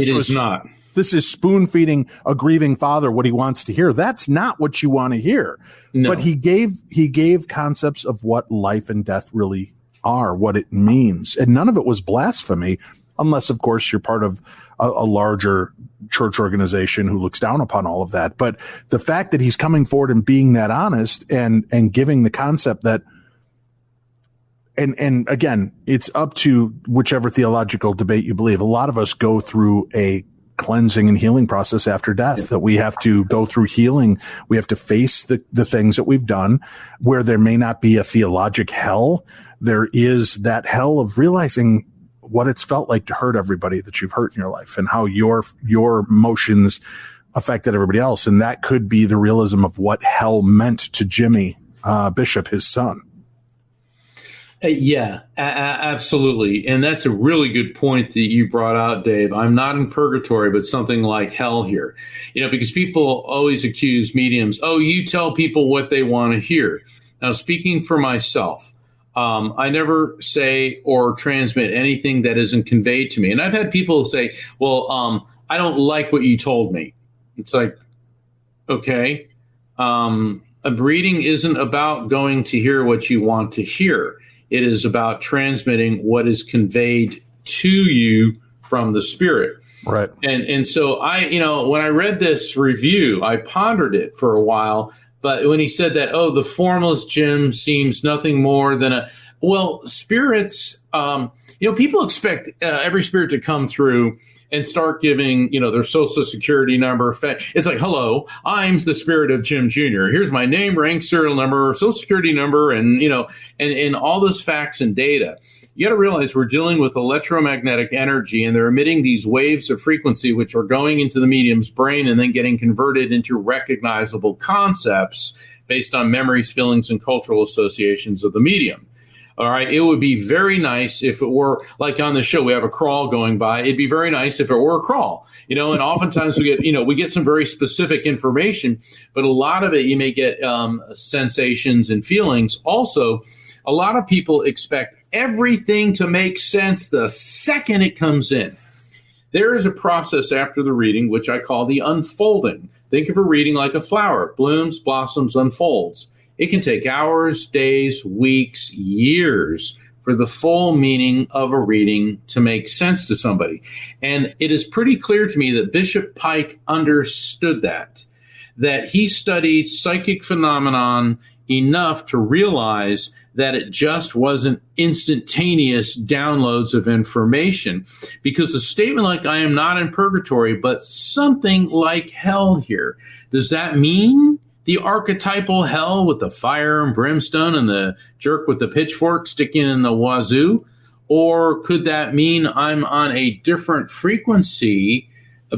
this is spoon feeding a grieving father what he wants to hear, that's not what you want to hear. No. But he gave concepts of what life and death really are, what it means. And none of it was blasphemy, unless, of course, you're part of a larger church organization who looks down upon all of that. But the fact that he's coming forward and being that honest and giving the concept that, and again, it's up to whichever theological debate you believe. A lot of us go through a cleansing and healing process after death, that we have to go through healing. We have to face the things that we've done. Where there may not be a theologic hell, there is that hell of realizing what it's felt like to hurt everybody that you've hurt in your life and how your emotions affected everybody else. And that could be the realism of what hell meant to Jimmy Bishop, his son. Yeah, absolutely. And that's a really good point that you brought out, Dave. I'm not in purgatory, but something like hell here. Because people always accuse mediums, you tell people what they want to hear. Now, speaking for myself, I never say or transmit anything that isn't conveyed to me. And I've had people say, well, I don't like what you told me. It's like, okay, a reading isn't about going to hear what you want to hear. It is about transmitting what is conveyed to you from the spirit. Right. And so when I read this review, I pondered it for a while. But when he said that, the formless Jim seems nothing more than spirits, people expect every spirit to come through and start giving, their social security number. It's like, hello, I'm the spirit of Jim Jr. Here's my name, rank, serial number, social security number, and all those facts and data. You got to realize we're dealing with electromagnetic energy, and they're emitting these waves of frequency, which are going into the medium's brain and then getting converted into recognizable concepts based on memories, feelings, and cultural associations of the medium. All right. It would be very nice if it were like on the show, we have a crawl going by. It'd be very nice if it were a crawl, and oftentimes we get some very specific information, but a lot of it, you may get sensations and feelings. Also, a lot of people expect everything to make sense the second it comes in. There is a process after the reading, which I call the unfolding. Think of a reading like a flower. It blooms, blossoms, unfolds. It can take hours, days, weeks, years for the full meaning of a reading to make sense to somebody. And it is pretty clear to me that Bishop Pike understood that he studied psychic phenomenon enough to realize that it just wasn't instantaneous downloads of information. Because a statement like, I am not in purgatory, but something like hell here, does that mean the archetypal hell with the fire and brimstone and the jerk with the pitchfork sticking in the wazoo? Or could that mean I'm on a different frequency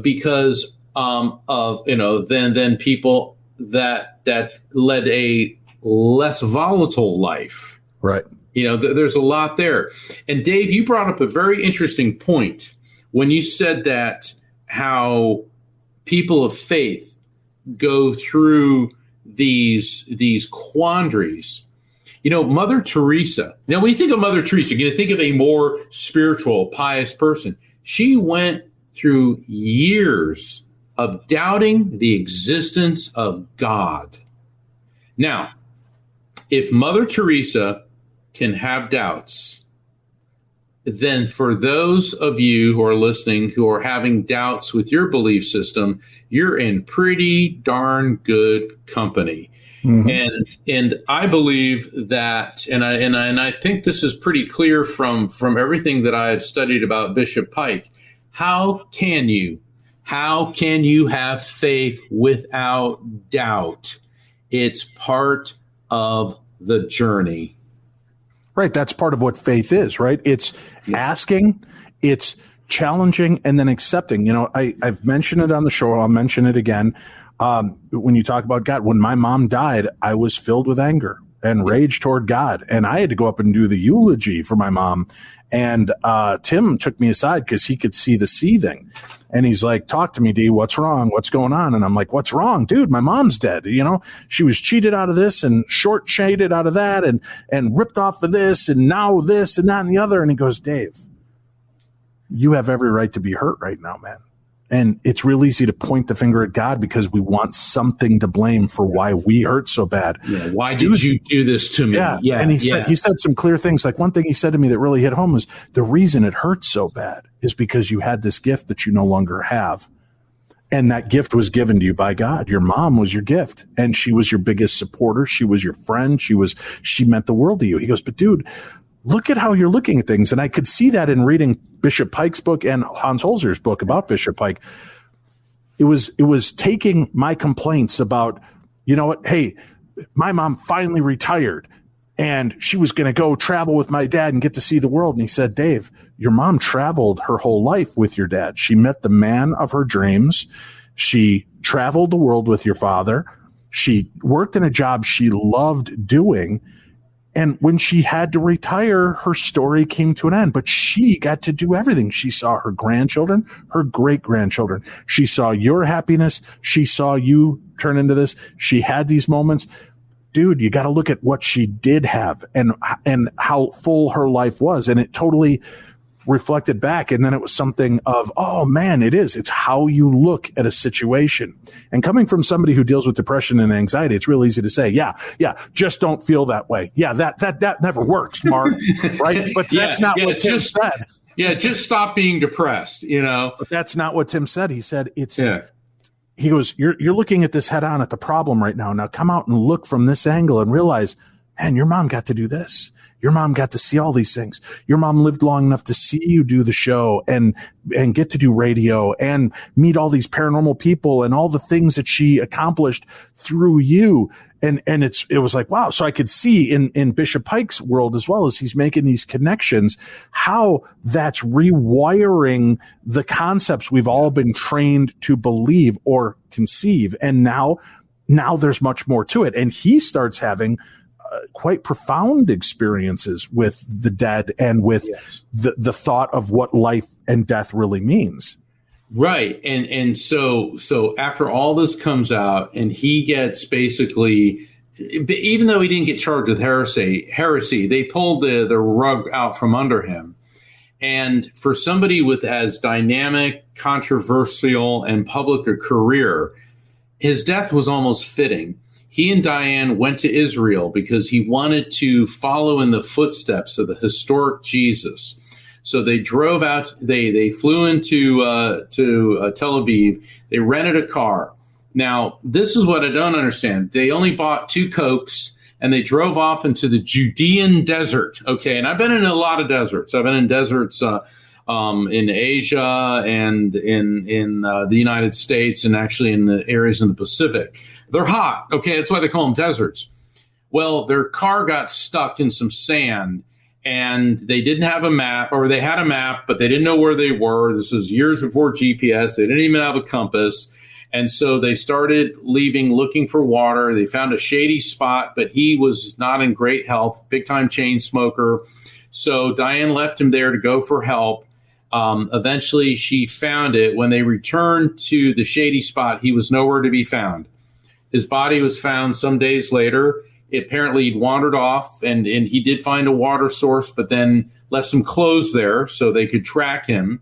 because than people that led a less volatile life? Right. There's a lot there. And Dave, you brought up a very interesting point when you said that how people of faith go through these quandaries. Mother Teresa. Now, when you think of Mother Teresa, you're going to think of a more spiritual, pious person. She went through years of doubting the existence of God. Now, if Mother Teresa can have doubts, then for those of you who are listening who are having doubts with your belief system, you're in pretty darn good company. And I believe that, and I think this is pretty clear from everything that I've studied about Bishop Pike. How can you have faith without doubt? It's part of the journey. Right. That's part of what faith is, right? It's asking, it's challenging, and then accepting. I've mentioned it on the show. I'll mention it again. When you talk about God, when my mom died, I was filled with anger and rage toward God. And I had to go up and do the eulogy for my mom. And Tim took me aside because he could see the seething. And he's like, talk to me, D, what's wrong? What's going on? And I'm like, what's wrong? Dude, my mom's dead. She was cheated out of this and short-shaded out of that and ripped off of this and now this and that and the other. And he goes, Dave, you have every right to be hurt right now, man. And it's real easy to point the finger at God because we want something to blame for why we hurt so bad. Yeah, why did you do this to me? Yeah. And he said some clear things. Like one thing he said to me that really hit home was the reason it hurts so bad is because you had this gift that you no longer have. And that gift was given to you by God. Your mom was your gift. And she was your biggest supporter. She was your friend. She meant the world to you. He goes, but dude, look at how you're looking at things. And I could see that in reading Bishop Pike's book and Hans Holzer's book about Bishop Pike. It was taking my complaints about, hey, my mom finally retired and she was going to go travel with my dad and get to see the world. And he said, Dave, your mom traveled her whole life with your dad. She met the man of her dreams. She traveled the world with your father. She worked in a job she loved doing. And when she had to retire, her story came to an end, but she got to do everything. She saw her grandchildren, her great-grandchildren. She saw your happiness. She saw you turn into this. She had these moments. Dude, you got to look at what she did have and how full her life was. And it totally reflected back. And then it was something of, oh man, it is. It's how you look at a situation. And coming from somebody who deals with depression and anxiety, it's real easy to say, yeah, just don't feel that way. Yeah, that never works, Mark. Right? But that's not what Tim said. Yeah, just stop being depressed, But that's not what Tim said. He said he goes, you're looking at this head on at the problem right now. Now come out and look from this angle and realize, man, your mom got to do this. Your mom got to see all these things. Your mom lived long enough to see you do the show and get to do radio and meet all these paranormal people and all the things that she accomplished through you. And it was like, wow. So I could see in Bishop Pike's world, as well as he's making these connections, how that's rewiring the concepts we've all been trained to believe or conceive. And now there's much more to it. And he starts having quite profound experiences with the dead and with the thought of what life and death really means. Right. And so after all this comes out and he gets basically, even though he didn't get charged with heresy, they pulled the rug out from under him. And for somebody with as dynamic, controversial, and public a career, his death was almost fitting. He and Diane went to Israel because he wanted to follow in the footsteps of the historic Jesus. So they drove out, they flew into Tel Aviv. They rented a car. Now, this is what I don't understand. They only bought 2 Cokes and they drove off into the Judean desert. Okay, and I've been in a lot of deserts. I've been in deserts in Asia and in the United States and actually in the areas in the Pacific. They're hot. Okay, that's why they call them deserts. Well, their car got stuck in some sand and they didn't have a map, or they had a map, but they didn't know where they were. This was years before GPS. They didn't even have a compass. And so they started leaving, looking for water. They found a shady spot, but he was not in great health, big-time chain smoker. So Diane left him there to go for help. Eventually, she found it. When they returned to the shady spot, he was nowhere to be found. His body was found some days later. Apparently, he'd wandered off, and he did find a water source, but then left some clothes there so they could track him.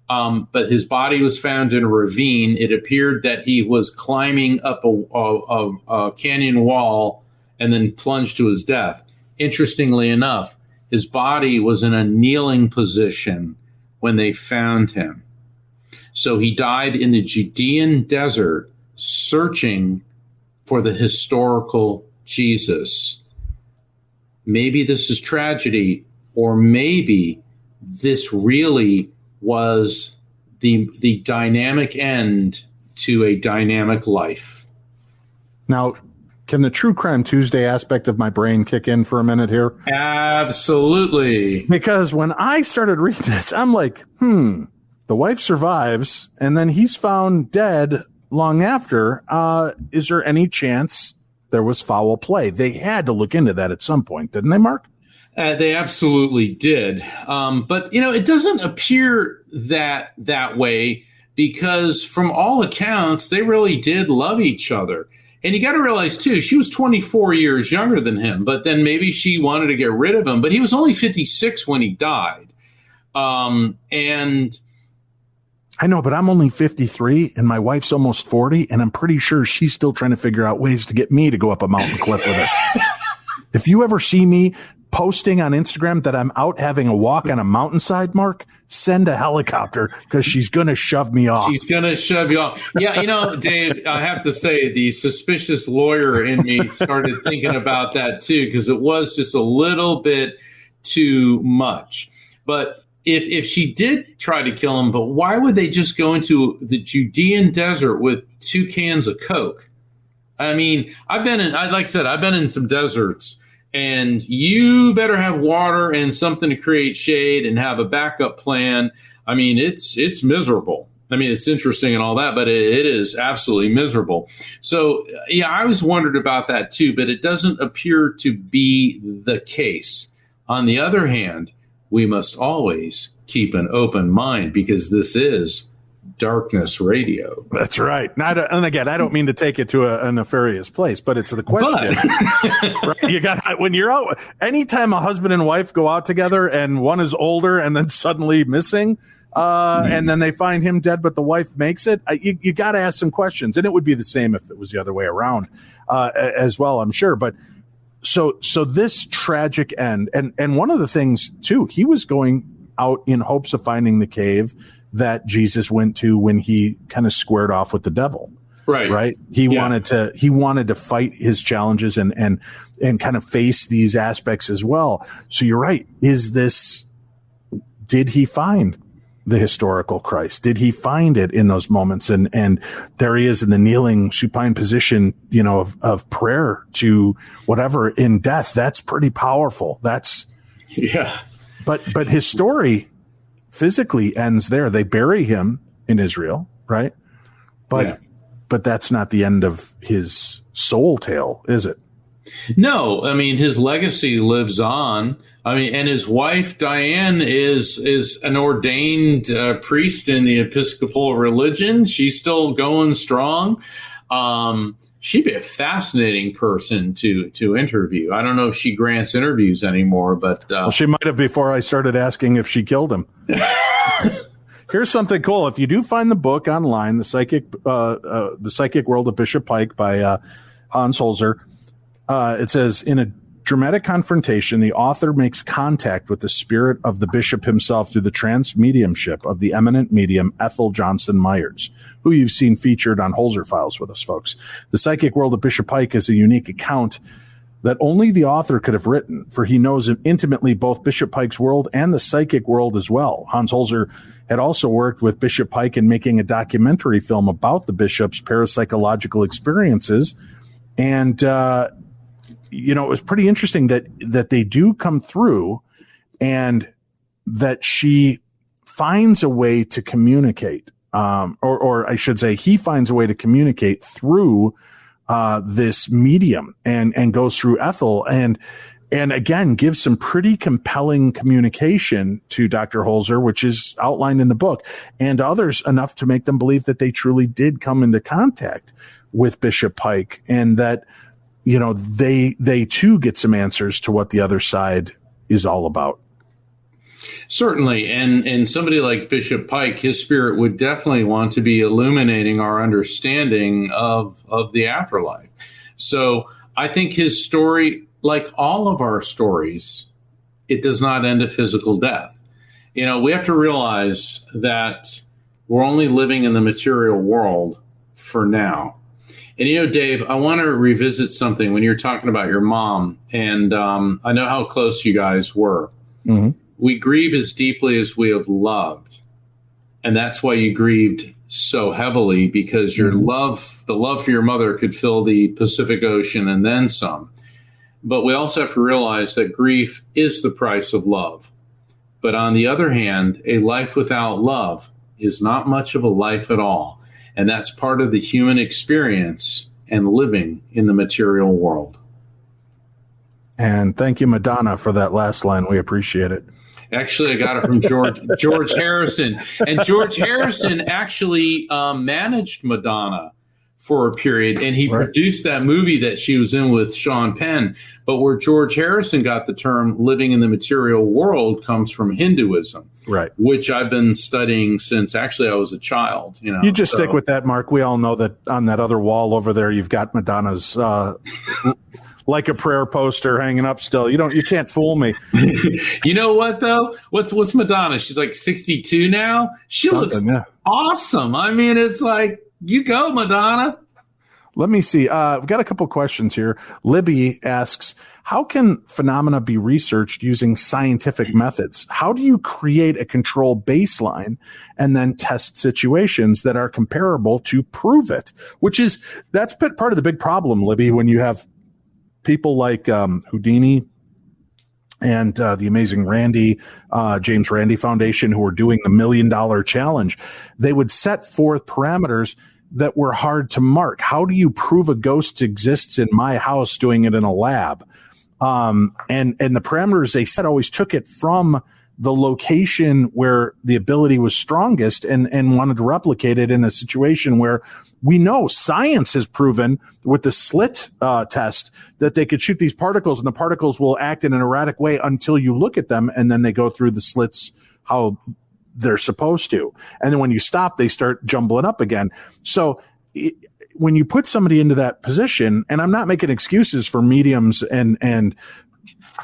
But his body was found in a ravine. It appeared that he was climbing up a canyon wall and then plunged to his death. Interestingly enough, his body was in a kneeling position when they found him. So he died in the Judean desert searching for the historical Jesus, maybe this is tragedy, or maybe this really was the dynamic end to a dynamic life. Now, can the True Crime Tuesday aspect of my brain kick in for a minute here? Absolutely. Because when I started reading this, I'm like, the wife survives, and then he's found dead long after. Is there any chance there was foul play? They had to look into that at some point, didn't they, Mark? They absolutely did. But, it doesn't appear that way, because from all accounts, they really did love each other. And you got to realize, too, she was 24 years younger than him, but then maybe she wanted to get rid of him. But he was only 56 when he died. And I know, but I'm only 53 and my wife's almost 40, and I'm pretty sure she's still trying to figure out ways to get me to go up a mountain cliff with her. If you ever see me posting on Instagram that I'm out having a walk on a mountainside, send a helicopter, because she's going to shove me off. She's going to shove you off. Yeah, Dave, I have to say the suspicious lawyer in me started thinking about that too, because it was just a little bit too much. But if she did try to kill him, but why would they just go into the Judean desert with 2 cans of Coke? I mean, I've been in some deserts, and you better have water and something to create shade and have a backup plan. I mean, it's miserable. I mean, it's interesting and all that, but it is absolutely miserable. So, yeah, I was wondered about that too, but it doesn't appear to be the case. On the other hand, we must always keep an open mind, because this is Darkness Radio. That's right. And again, I don't mean to take it to a nefarious place, but it's the question. Right? You got, when you're out, anytime a husband and wife go out together and one is older and then suddenly missing, and then they find him dead, but the wife makes it, you got to ask some questions. And it would be the same if it was the other way around as well, I'm sure. But so this tragic end, and one of the things too, he was going out in hopes of finding the cave that Jesus went to when he kind of squared off with the devil. Right. He wanted to fight his challenges and kind of face these aspects as well. So you're right. Did he find the historical Christ? Did he find it in those moments? And there he is in the kneeling supine position, of prayer to whatever in death. That's pretty powerful. But his story physically ends there. They bury him in Israel, right? But that's not the end of his soul tale, is it? No, I mean, his legacy lives on. I mean, and his wife, Diane, is an ordained priest in the Episcopal religion. She's still going strong. She'd be a fascinating person to interview. I don't know if she grants interviews anymore, but well, she might have before I started asking if she killed him. Here's something cool. If you do find the book online, the Psychic World of Bishop Pike by Hans Holzer, it says, in a dramatic confrontation, the author makes contact with the spirit of the bishop himself through the trance mediumship of the eminent medium Ethel Johnson Myers, who you've seen featured on Holzer Files with us, folks. The Psychic World of Bishop Pike is a unique account that only the author could have written, for he knows intimately both Bishop Pike's world and the psychic world as well. Hans Holzer had also worked with Bishop Pike in making a documentary film about the bishop's parapsychological experiences. And, it was pretty interesting that they do come through, and that she finds a way to communicate, or I should say he finds a way to communicate through this medium and goes through Ethel and again gives some pretty compelling communication to Dr. Holzer, which is outlined in the book, and others enough to make them believe that they truly did come into contact with Bishop Pike, and that they too get some answers to what the other side is all about. Certainly. And somebody like Bishop Pike, his spirit would definitely want to be illuminating our understanding of the afterlife. So I think his story, like all of our stories, it does not end at physical death. We have to realize that we're only living in the material world for now. And, Dave, I want to revisit something when you're talking about your mom. And I know how close you guys were. Mm-hmm. We grieve as deeply as we have loved. And that's why you grieved so heavily, because your the love for your mother could fill the Pacific Ocean and then some. But we also have to realize that grief is the price of love. But on the other hand, a life without love is not much of a life at all. And that's part of the human experience and living in the material world. And thank you, Madonna, for that last line. We appreciate it. Actually, I got it from George Harrison. And George Harrison actually managed Madonna for a period, and he produced that movie that she was in with Sean Penn. But where George Harrison got the term living in the material world comes from Hinduism, right? Which I've been studying since actually I was a child. You just stick with that, Mark. We all know that on that other wall over there, you've got Madonna's like a prayer poster hanging up still. You can't fool me. You know what, though? What's Madonna? She's like 62 now. She looks awesome. I mean, it's like, you go, Madonna. Let me see. We've got a couple questions here. Libby asks, how can phenomena be researched using scientific methods? How do you create a control baseline and then test situations that are comparable to prove it? That's part of the big problem, Libby, when you have people like Houdini and the amazing James Randi Foundation, who are doing the $1 Million Challenge. They would set forth parameters that were hard to mark. How do you prove a ghost exists in my house doing it in a lab? And the parameters they set always took it from the location where the ability was strongest and wanted to replicate it in a situation where we know science has proven with the slit test that they could shoot these particles and the particles will act in an erratic way until you look at them, and then they go through the slits how they're supposed to. And then when you stop, they start jumbling up again. So when you put somebody into that position, and I'm not making excuses for mediums and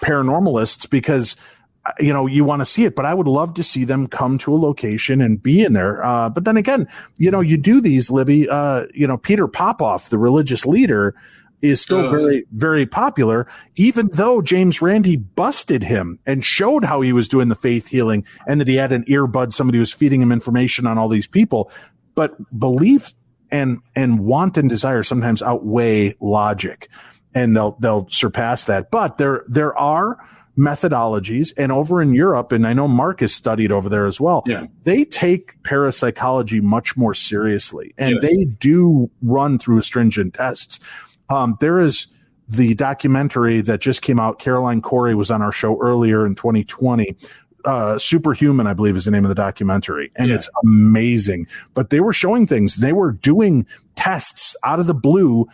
paranormalists, because you want to see it, but I would love to see them come to a location and be in there. But then again, you do these, Libby, Peter Popoff, the religious leader, is still very, very popular, even though James Randi busted him and showed how he was doing the faith healing and that he had an earbud. Somebody was feeding him information on all these people. But belief and want and desire sometimes outweigh logic, and they'll surpass that. But there are methodologies, and over in Europe, and I know Mark has studied over there as well, they take parapsychology much more seriously, and they do run through stringent tests. There is the documentary that just came out. Caroline Corey was on our show earlier in 2020. Superhuman, I believe, is the name of the documentary, and it's amazing. But they were showing things. They were doing tests out of the blue,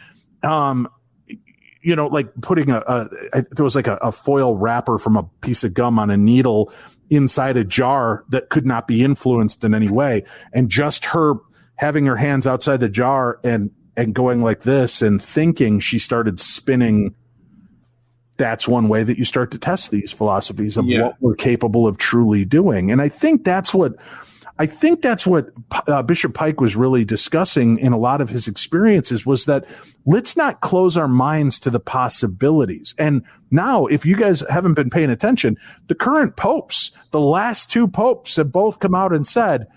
like putting there was like a foil wrapper from a piece of gum on a needle inside a jar that could not be influenced in any way. And just her having her hands outside the jar and going like this and thinking, she started spinning. That's one way that you start to test these philosophies of what we're capable of truly doing. And I think that's what Bishop Pike was really discussing in a lot of his experiences, was that let's not close our minds to the possibilities. And now, if you guys haven't been paying attention, the current popes, the last two popes, have both come out and said,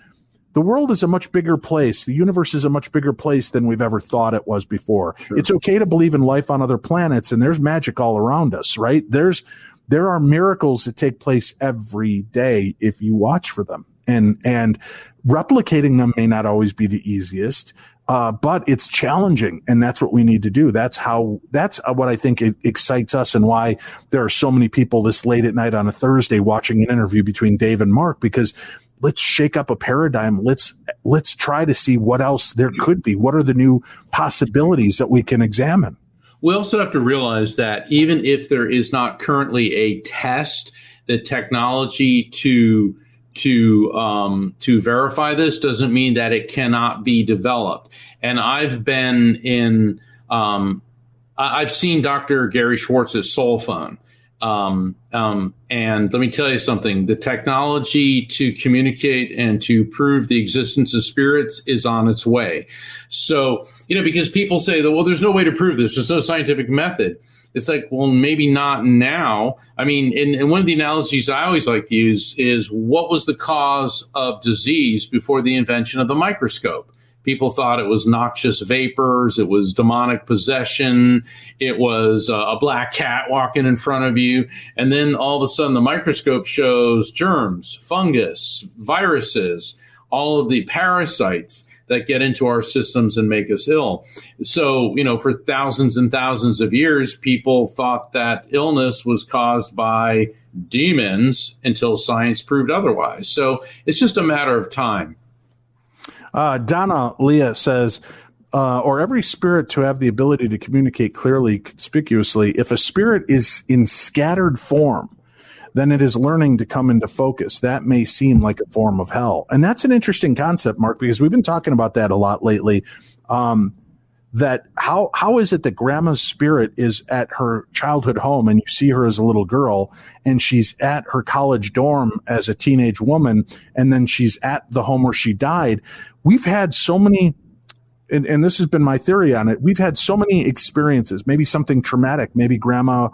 the world is a much bigger place. The universe is a much bigger place than we've ever thought it was before. Sure. It's okay to believe in life on other planets, and there's magic all around us, right? There are miracles that take place every day if you watch for them. And replicating them may not always be the easiest, but it's challenging, and that's what we need to do. That's what I think excites us, and why there are so many people this late at night on a Thursday watching an interview between Dave and Mark, because let's shake up a paradigm. Let's try to see what else there could be. What are the new possibilities that we can examine? We also have to realize that even if there is not currently a test, the technology to verify this doesn't mean that it cannot be developed. And I've been in, I've seen Dr. Gary Schwartz's soul phone. And let me tell you something, the technology to communicate and to prove the existence of spirits is on its way. So, because people say that, well, there's no way to prove this. There's no scientific method. It's like, well, maybe not now. I mean, and one of the analogies I always like to use is what was the cause of disease before the invention of the microscope? People thought it was noxious vapors. It was demonic possession. It was a black cat walking in front of you. And then all of a sudden the microscope shows germs, fungus, viruses, all of the parasites that get into our systems and make us ill. So, for thousands and thousands of years, people thought that illness was caused by demons until science proved otherwise. So it's just a matter of time. Donna Leah says, or every spirit to have the ability to communicate clearly, conspicuously. If a spirit is in scattered form, then it is learning to come into focus. That may seem like a form of hell. And that's an interesting concept, Mark, because we've been talking about that a lot lately. That how is it that grandma's spirit is at her childhood home and you see her as a little girl, and she's at her college dorm as a teenage woman, and then she's at the home where she died? We've had so many, and this has been my theory on it, we've had so many experiences, maybe something traumatic, maybe grandma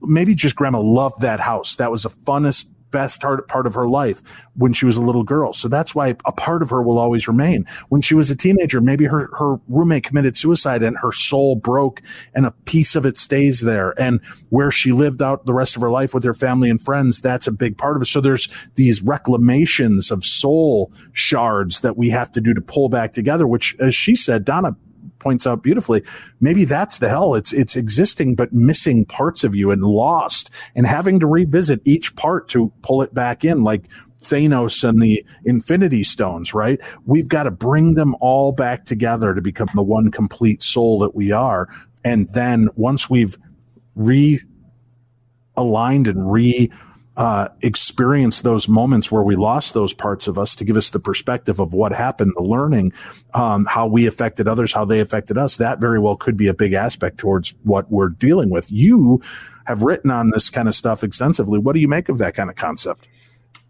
loved that house. That was the funnest, best part of her life when she was a little girl. So that's why a part of her will always remain. When she was a teenager, maybe her roommate committed suicide and her soul broke and a piece of it stays there. And where she lived out the rest of her life with her family and friends, that's a big part of it. So there's these reclamations of soul shards that we have to do to pull back together, which, as she said, Donna points out beautifully, maybe that's the hell. It's existing, but missing parts of you and lost, and having to revisit each part to pull it back in, like Thanos and the Infinity Stones, right? We've got to bring them all back together to become the one complete soul that we are. And then once we've realigned and experience those moments where we lost those parts of us, to give us the perspective of what happened, the learning, how we affected others, how they affected us, that very well could be a big aspect towards what we're dealing with. You have written on this kind of stuff extensively. What do you make of that kind of concept?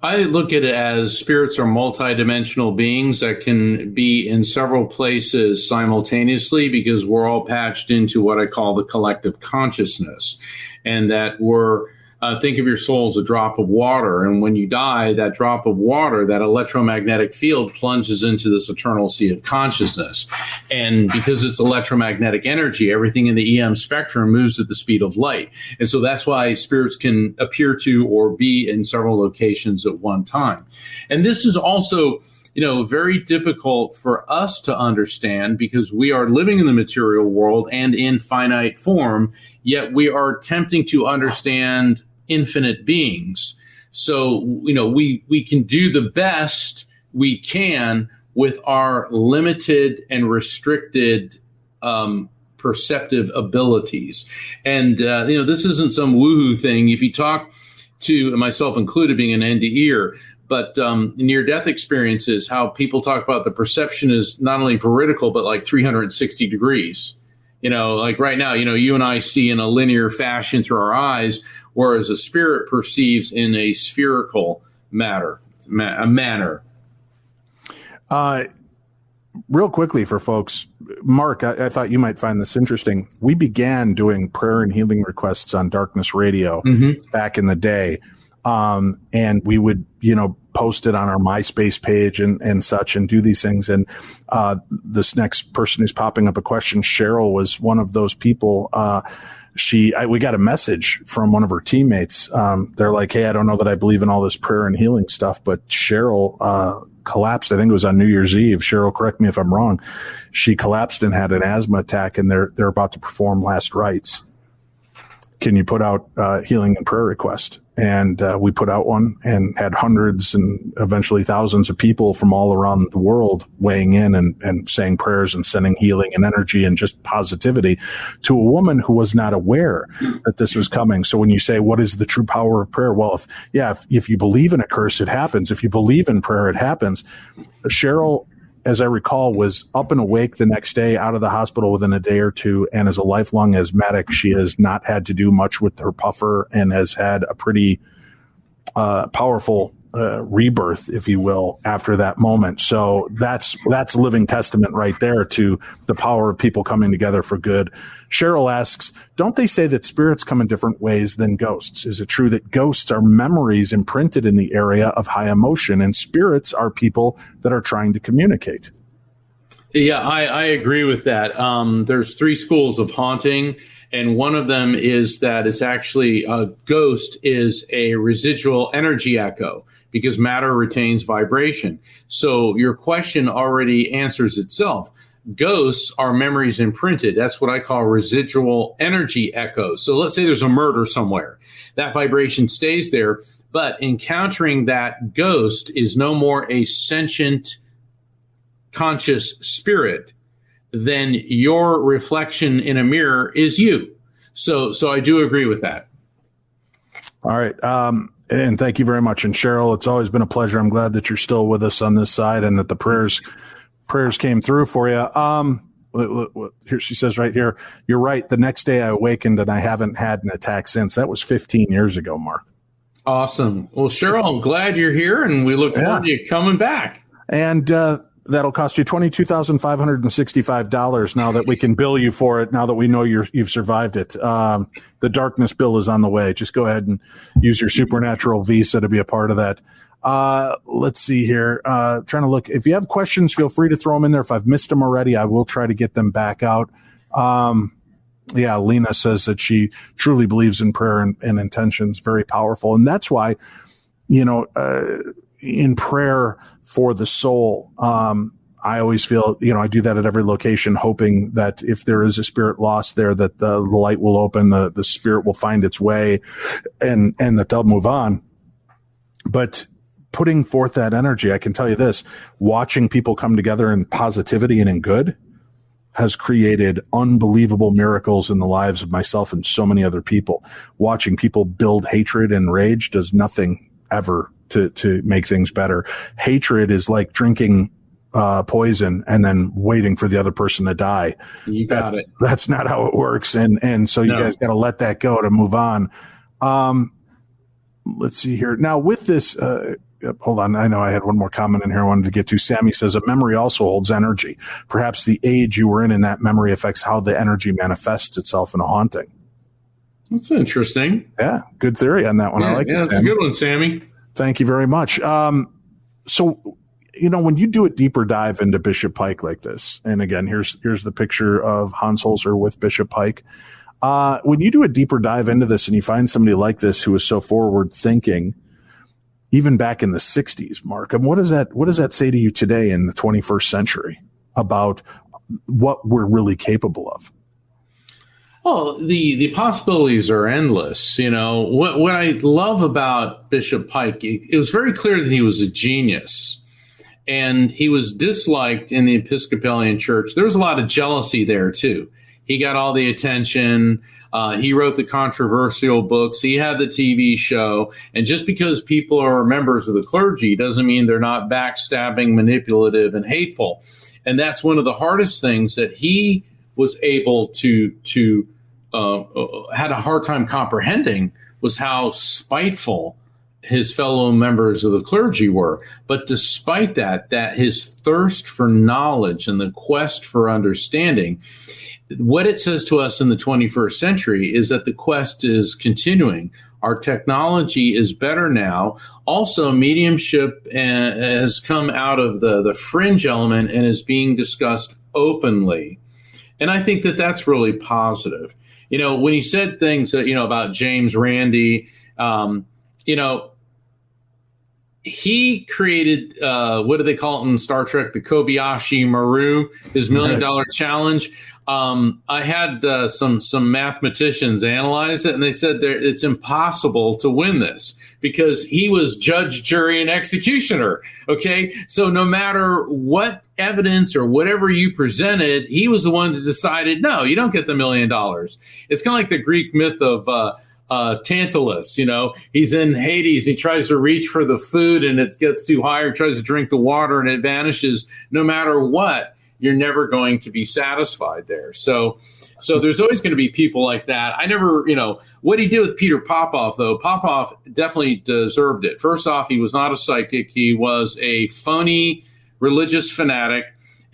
I look at it as spirits are multidimensional beings that can be in several places simultaneously, because we're all patched into what I call the collective consciousness, and that we're think of your soul as a drop of water. And when you die, that drop of water, that electromagnetic field plunges into this eternal sea of consciousness. And because it's electromagnetic energy, everything in the EM spectrum moves at the speed of light. And so that's why spirits can appear to or be in several locations at one time. And this is also, very difficult for us to understand, because we are living in the material world and in finite form, yet we are attempting to understand infinite beings. So, we can do the best we can with our limited and restricted perceptive abilities. And, this isn't some woohoo thing. If you talk to, myself included, being an NDEer, but near-death experiences, how people talk about the perception is not only veridical, but like 360 degrees. Like right now, you and I see in a linear fashion through our eyes, whereas a spirit perceives in a spherical manner. Real quickly for folks, Mark, I thought you might find this interesting. We began doing prayer and healing requests on Darkness Radio back in the day. And we would, post it on our MySpace page and such, and do these things. And this next person who's popping up a question, Cheryl, was one of those people. We got a message from one of her teammates. They're like, hey, I don't know that I believe in all this prayer and healing stuff, but Cheryl collapsed. I think it was on New Year's Eve. Cheryl, correct me if I'm wrong. She collapsed and had an asthma attack, and they're about to perform last rites. Can you put out healing and prayer request? And we put out one and had hundreds and eventually thousands of people from all around the world weighing in and saying prayers and sending healing and energy and just positivity to a woman who was not aware that this was coming. So when you say, what is the true power of prayer? Well, if you believe in a curse, it happens. If you believe in prayer, it happens. Cheryl as I recall, was up and awake the next day, out of the hospital within a day or two. And as a lifelong asthmatic, she has not had to do much with her puffer and has had a pretty powerful rebirth, if you will, after that moment. So that's living testament right there to the power of people coming together for good. Cheryl asks, don't they say that spirits come in different ways than ghosts? Is it true that ghosts are memories imprinted in the area of high emotion and spirits are people that are trying to communicate? Yeah, I agree with that. There's 3 schools of haunting. And one of them is that it's actually a ghost is a residual energy echo because matter retains vibration. So your question already answers itself. Ghosts are memories imprinted. That's what I call residual energy echoes. So let's say there's a murder somewhere. That vibration stays there, but encountering that ghost is no more a sentient, conscious spirit then your reflection in a mirror is you. So I do agree with that. All right. And thank you very much. And Cheryl, it's always been a pleasure. I'm glad that you're still with us on this side and that the prayers came through for you. Here she says right here, you're right. The next day I awakened and I haven't had an attack since. That was 15 years ago, Mark. Awesome. Well, Cheryl, I'm glad you're here and we look forward to you coming back. And, that'll cost you $22,565 now that we can bill you for it, now that we know you've survived it. The darkness bill is on the way. Just go ahead and use your supernatural visa to be a part of that. Let's see here. Trying to look. If you have questions, feel free to throw them in there. If I've missed them already, I will try to get them back out. Lena says that she truly believes in prayer and intentions. Very powerful. And that's why, in prayer for the soul, I always feel, I do that at every location, hoping that if there is a spirit lost there, that the light will open, the spirit will find its way and that they'll move on. But putting forth that energy, I can tell you this, watching people come together in positivity and in good has created unbelievable miracles in the lives of myself and so many other people. Watching people build hatred and rage does nothing ever to make things better. Hatred is like drinking poison and then waiting for the other person to die. You got it. That's not how it works. And so you guys got to let that go to move on. Let's see here. Now with this, hold on. I know I had one more comment in here I wanted to get to. Sammy says a memory also holds energy. Perhaps the age you were in that memory affects how the energy manifests itself in a haunting. That's interesting. Yeah. Good theory on that one. I like it. That's a good one, Sammy. Thank you very much. So, when you do a deeper dive into Bishop Pike like this, and again, here's the picture of Hans Holzer with Bishop Pike. When you do a deeper dive into this and you find somebody like this who is so forward thinking, even back in the 60s, Mark, and what does that say to you today in the 21st century about what we're really capable of? Oh, the possibilities are endless. What I love about Bishop Pike, it was very clear that he was a genius and he was disliked in the Episcopalian Church. There was a lot of jealousy there too. He got all the attention. He wrote the controversial books. He had the TV show. And just because people are members of the clergy doesn't mean they're not backstabbing, manipulative, and hateful. And that's one of the hardest things that he was able to had a hard time comprehending was how spiteful his fellow members of the clergy were. But despite that his thirst for knowledge and the quest for understanding, what it says to us in the 21st century is that the quest is continuing. Our technology is better now. Also, mediumship has come out of the fringe element and is being discussed openly. And I think that that's really positive. When he said things, about James Randi, he created, what do they call it in Star Trek? The Kobayashi Maru, his $1 million challenge. I had some mathematicians analyze it, and they said it's impossible to win this because he was judge, jury, and executioner. Okay, so no matter what evidence or whatever you presented, he was the one that decided, no, you don't get the $1 million. It's kind of like the Greek myth of Tantalus, he's in Hades. He tries to reach for the food and it gets too high, or tries to drink the water and it vanishes. No matter what, you're never going to be satisfied there. So there's always going to be people like that. I never, what he did with Peter Popoff, though, Popoff definitely deserved it. First off, he was not a psychic. He was a phony religious fanatic,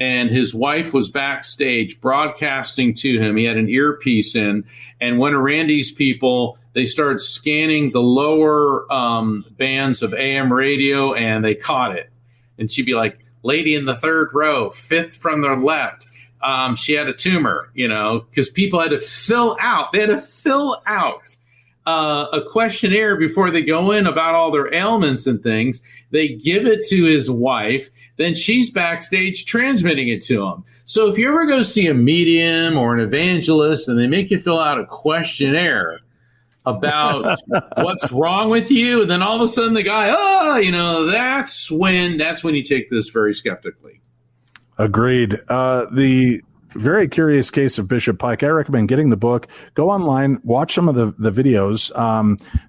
and his wife was backstage broadcasting to him. He had an earpiece in, and one of Randy's people, they started scanning the lower bands of AM radio, and they caught it. And she'd be like, lady in the third row, fifth from the left. She had a tumor, because people had to fill out a questionnaire before they go in about all their ailments and things. They give it to his wife. Then she's backstage transmitting it to him. So if you ever go see a medium or an evangelist and they make you fill out a questionnaire about what's wrong with you, and then all of a sudden the guy, that's when you take this very skeptically. Agreed. The very curious case of Bishop Pike. I recommend getting the book. Go online, watch some of the videos.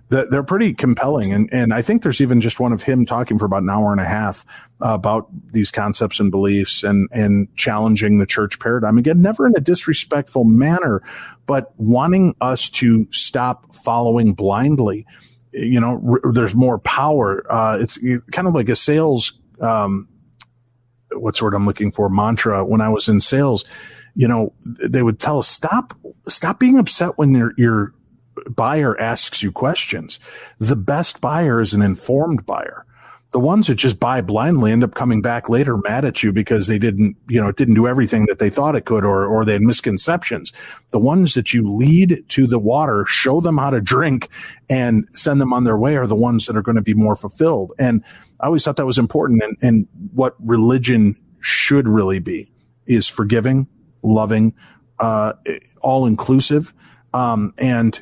They're pretty compelling, and I think there's even just one of him talking for about an hour and a half about these concepts and beliefs and challenging the church paradigm. Again, never in a disrespectful manner, but wanting us to stop following blindly. There's more power. It's kind of like a sales. What's the word I'm looking for? Mantra. When I was in sales, they would tell us, stop being upset when your buyer asks you questions. The best buyer is an informed buyer. The ones that just buy blindly end up coming back later mad at you because they didn't, it didn't do everything that they thought it could, or they had misconceptions. The ones that you lead to the water, show them how to drink, and send them on their way are the ones that are going to be more fulfilled. And I always thought that was important. And what religion should really be is forgiving, loving, all inclusive. And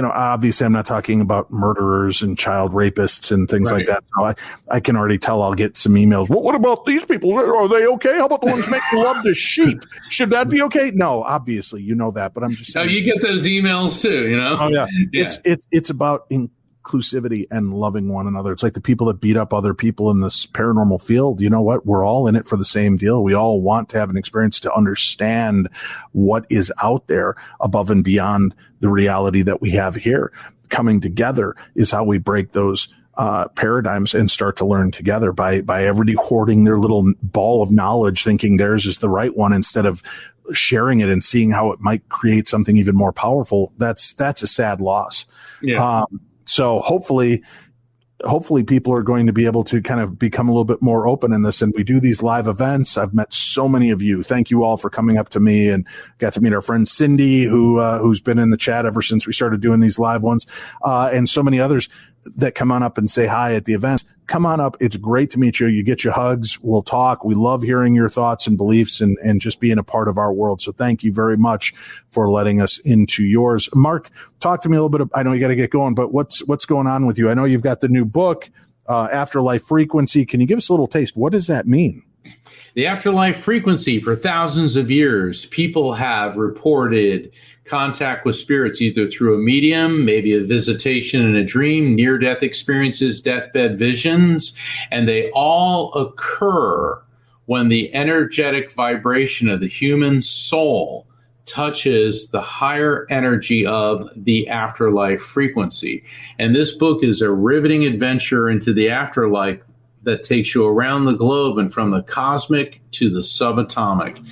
obviously I'm not talking about murderers and child rapists and things like that. So I can already tell I'll get some emails. Well, what about these people? Are they okay? How about the ones making love to sheep? Should that be okay? No, obviously, that, but I'm just saying. Oh, you get those emails too, Oh, yeah. It's about inclusivity and loving one another. It's like the people that beat up other people in this paranormal field. You know what? We're all in it for the same deal. We all want to have an experience to understand what is out there above and beyond the reality that we have here. Coming together is how we break those paradigms and start to learn together by everybody hoarding their little ball of knowledge, thinking theirs is the right one, instead of sharing it and seeing how it might create something even more powerful. That's a sad loss. Yeah. So hopefully people are going to be able to kind of become a little bit more open in this. And we do these live events. I've met so many of you. Thank you all for coming up to me, and got to meet our friend Cindy, who's been in the chat ever since we started doing these live ones, and so many others that come on up and say hi at the events. Come on up. It's great to meet you. You get your hugs. We'll talk. We love hearing your thoughts and beliefs and just being a part of our world. So thank you very much for letting us into yours. Mark, talk to me a little bit. I know you got to get going, but what's going on with you? I know you've got the new book, Afterlife Frequency. Can you give us a little taste? What does that mean? The afterlife frequency, for thousands of years, people have reported contact with spirits, either through a medium, maybe a visitation in a dream, near-death experiences, deathbed visions, and they all occur when the energetic vibration of the human soul touches the higher energy of the afterlife frequency. And this book is a riveting adventure into the afterlife that takes you around the globe and from the cosmic to the subatomic.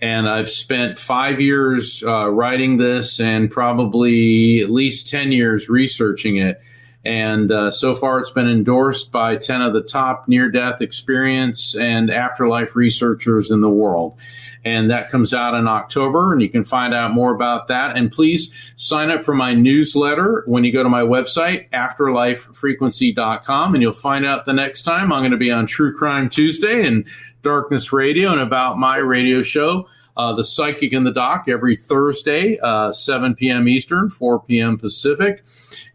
And I've spent 5 years writing this, and probably at least 10 years researching it. And so far it's been endorsed by 10 of the top near-death experience and afterlife researchers in the world. And that comes out in October, and you can find out more about that. And please sign up for my newsletter when you go to my website, afterlifefrequency.com, and you'll find out the next time I'm going to be on True Crime Tuesday and Darkness Radio, and about my radio show, The Psychic in the Doc, every Thursday, 7 p.m. Eastern, 4 p.m. Pacific.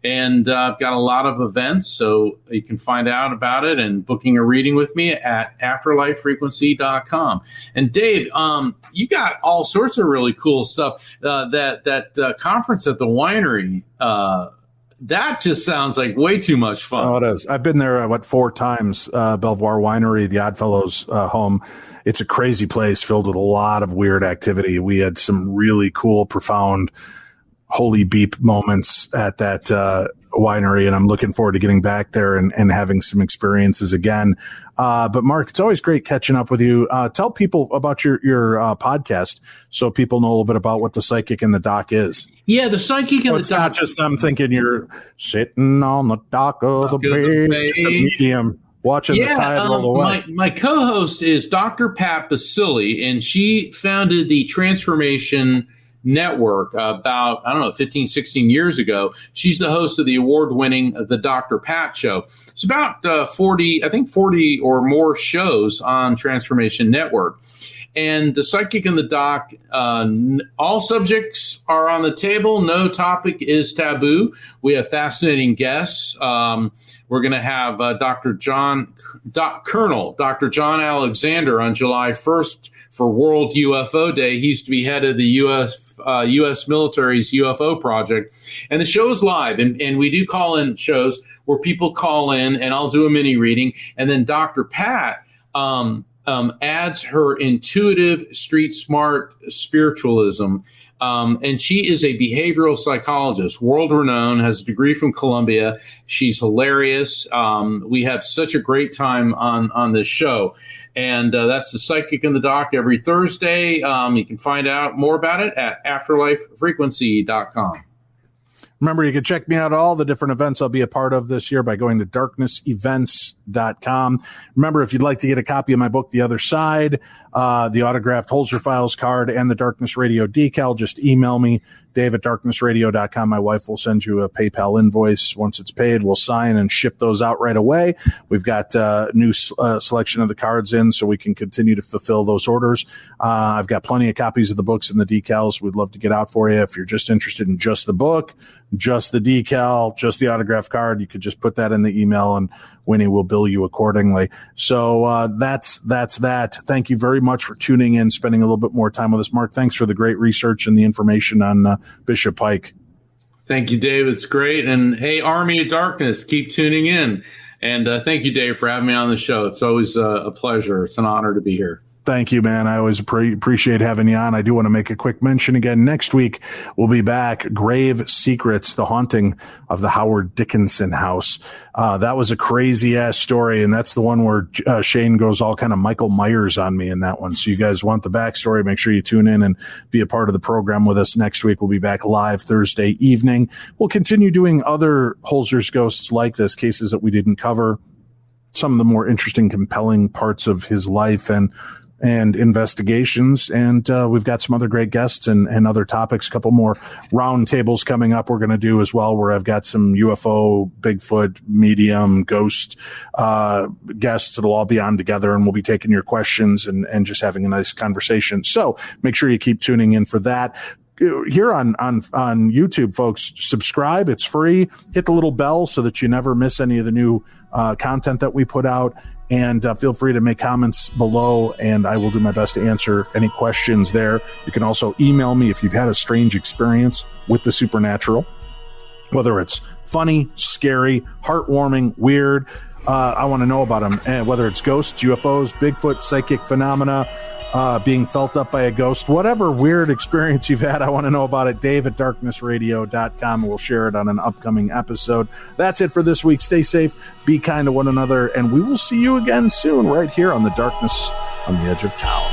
And I've got a lot of events, so you can find out about it and booking a reading with me at afterlifefrequency.com. And Dave, you got all sorts of really cool stuff. That conference at the winery That just sounds like way too much fun. Oh, it is. I've been there, 4 times, Belvoir Winery, the Oddfellows home. It's a crazy place filled with a lot of weird activity. We had some really cool, profound, holy beep moments at that winery, and I'm looking forward to getting back there and having some experiences again. But Mark, it's always great catching up with you. Tell people about your podcast so people know a little bit about what the Psychic and the Doc is. Yeah, the Psychic and the Doc. It's not just them thinking you're sitting on the dock of the bay, just a medium watching the tide roll away. My co-host is Dr. Pat Basili, and she founded the Transformation Network about, 15, 16 years ago. She's the host of the award-winning The Dr. Pat Show. It's about 40 or more shows on Transformation Network. And the Psychic and the Doc, all subjects are on the table. No topic is taboo. We have fascinating guests. We're going to have Colonel Dr. John Alexander on July 1st for World UFO Day. He used to be head of the U.S. military's UFO project. And the show is live, and we do call-in shows where people call in, and I'll do a mini reading. And then Dr. Pat adds her intuitive, street-smart spiritualism. And she is a behavioral psychologist, world-renowned, has a degree from Columbia. She's hilarious. We have such a great time on this show. And that's the Psychic and the Doc every Thursday. You can find out more about it at afterlifefrequency.com. Remember, you can check me out at all the different events I'll be a part of this year by going to darknessevents.com. Remember, if you'd like to get a copy of my book, The Other Side, the autographed Holzer Files card, and the Darkness Radio decal, just email me, dave@darknessradio.com. My wife will send you a PayPal invoice. Once it's paid, we'll sign and ship those out right away. We've got a new selection of the cards in so we can continue to fulfill those orders. I've got plenty of copies of the books and the decals we'd love to get out for you. If you're just interested in just the book, just the decal, just the autograph card, you could just put that in the email and Winnie will bill you accordingly. So that's that. Thank you very much for tuning in, spending a little bit more time with us. Mark, thanks for the great research and the information on Bishop Pike. Thank you, Dave. It's great. And hey, Army of Darkness, keep tuning in. And thank you, Dave, for having me on the show. It's always a pleasure. It's an honor to be here. Thank you, man. I always appreciate having you on. I do want to make a quick mention again. Next week, we'll be back. Grave Secrets, the haunting of the Howard Dickinson house. That was a crazy ass story. And that's the one where Shane goes all kind of Michael Myers on me in that one. So you guys want the backstory, make sure you tune in and be a part of the program with us next week. We'll be back live Thursday evening. We'll continue doing other Holzer's ghosts like this, cases that we didn't cover, some of the more interesting, compelling parts of his life and investigations. And we've got some other great guests and other topics, a couple more round tables coming up we're going to do as well, where I've got some UFO, Bigfoot, medium, ghost guests that'll all be on together, and we'll be taking your questions and just having a nice conversation. So make sure you keep tuning in for that. Here on YouTube, folks, subscribe. It's free. Hit the little bell so that you never miss any of the new content that we put out. And feel free to make comments below, and I will do my best to answer any questions there. You can also email me if you've had a strange experience with the supernatural, whether it's funny, scary, heartwarming, weird. I want to know about them, and whether it's ghosts, UFOs, Bigfoot, psychic phenomena, being felt up by a ghost, whatever weird experience you've had, I want to know about it. Dave@darknessradio.com. We'll share it on an upcoming episode. That's it for this week. Stay safe, be kind to one another, and we will see you again soon right here on the Darkness on the Edge of Town.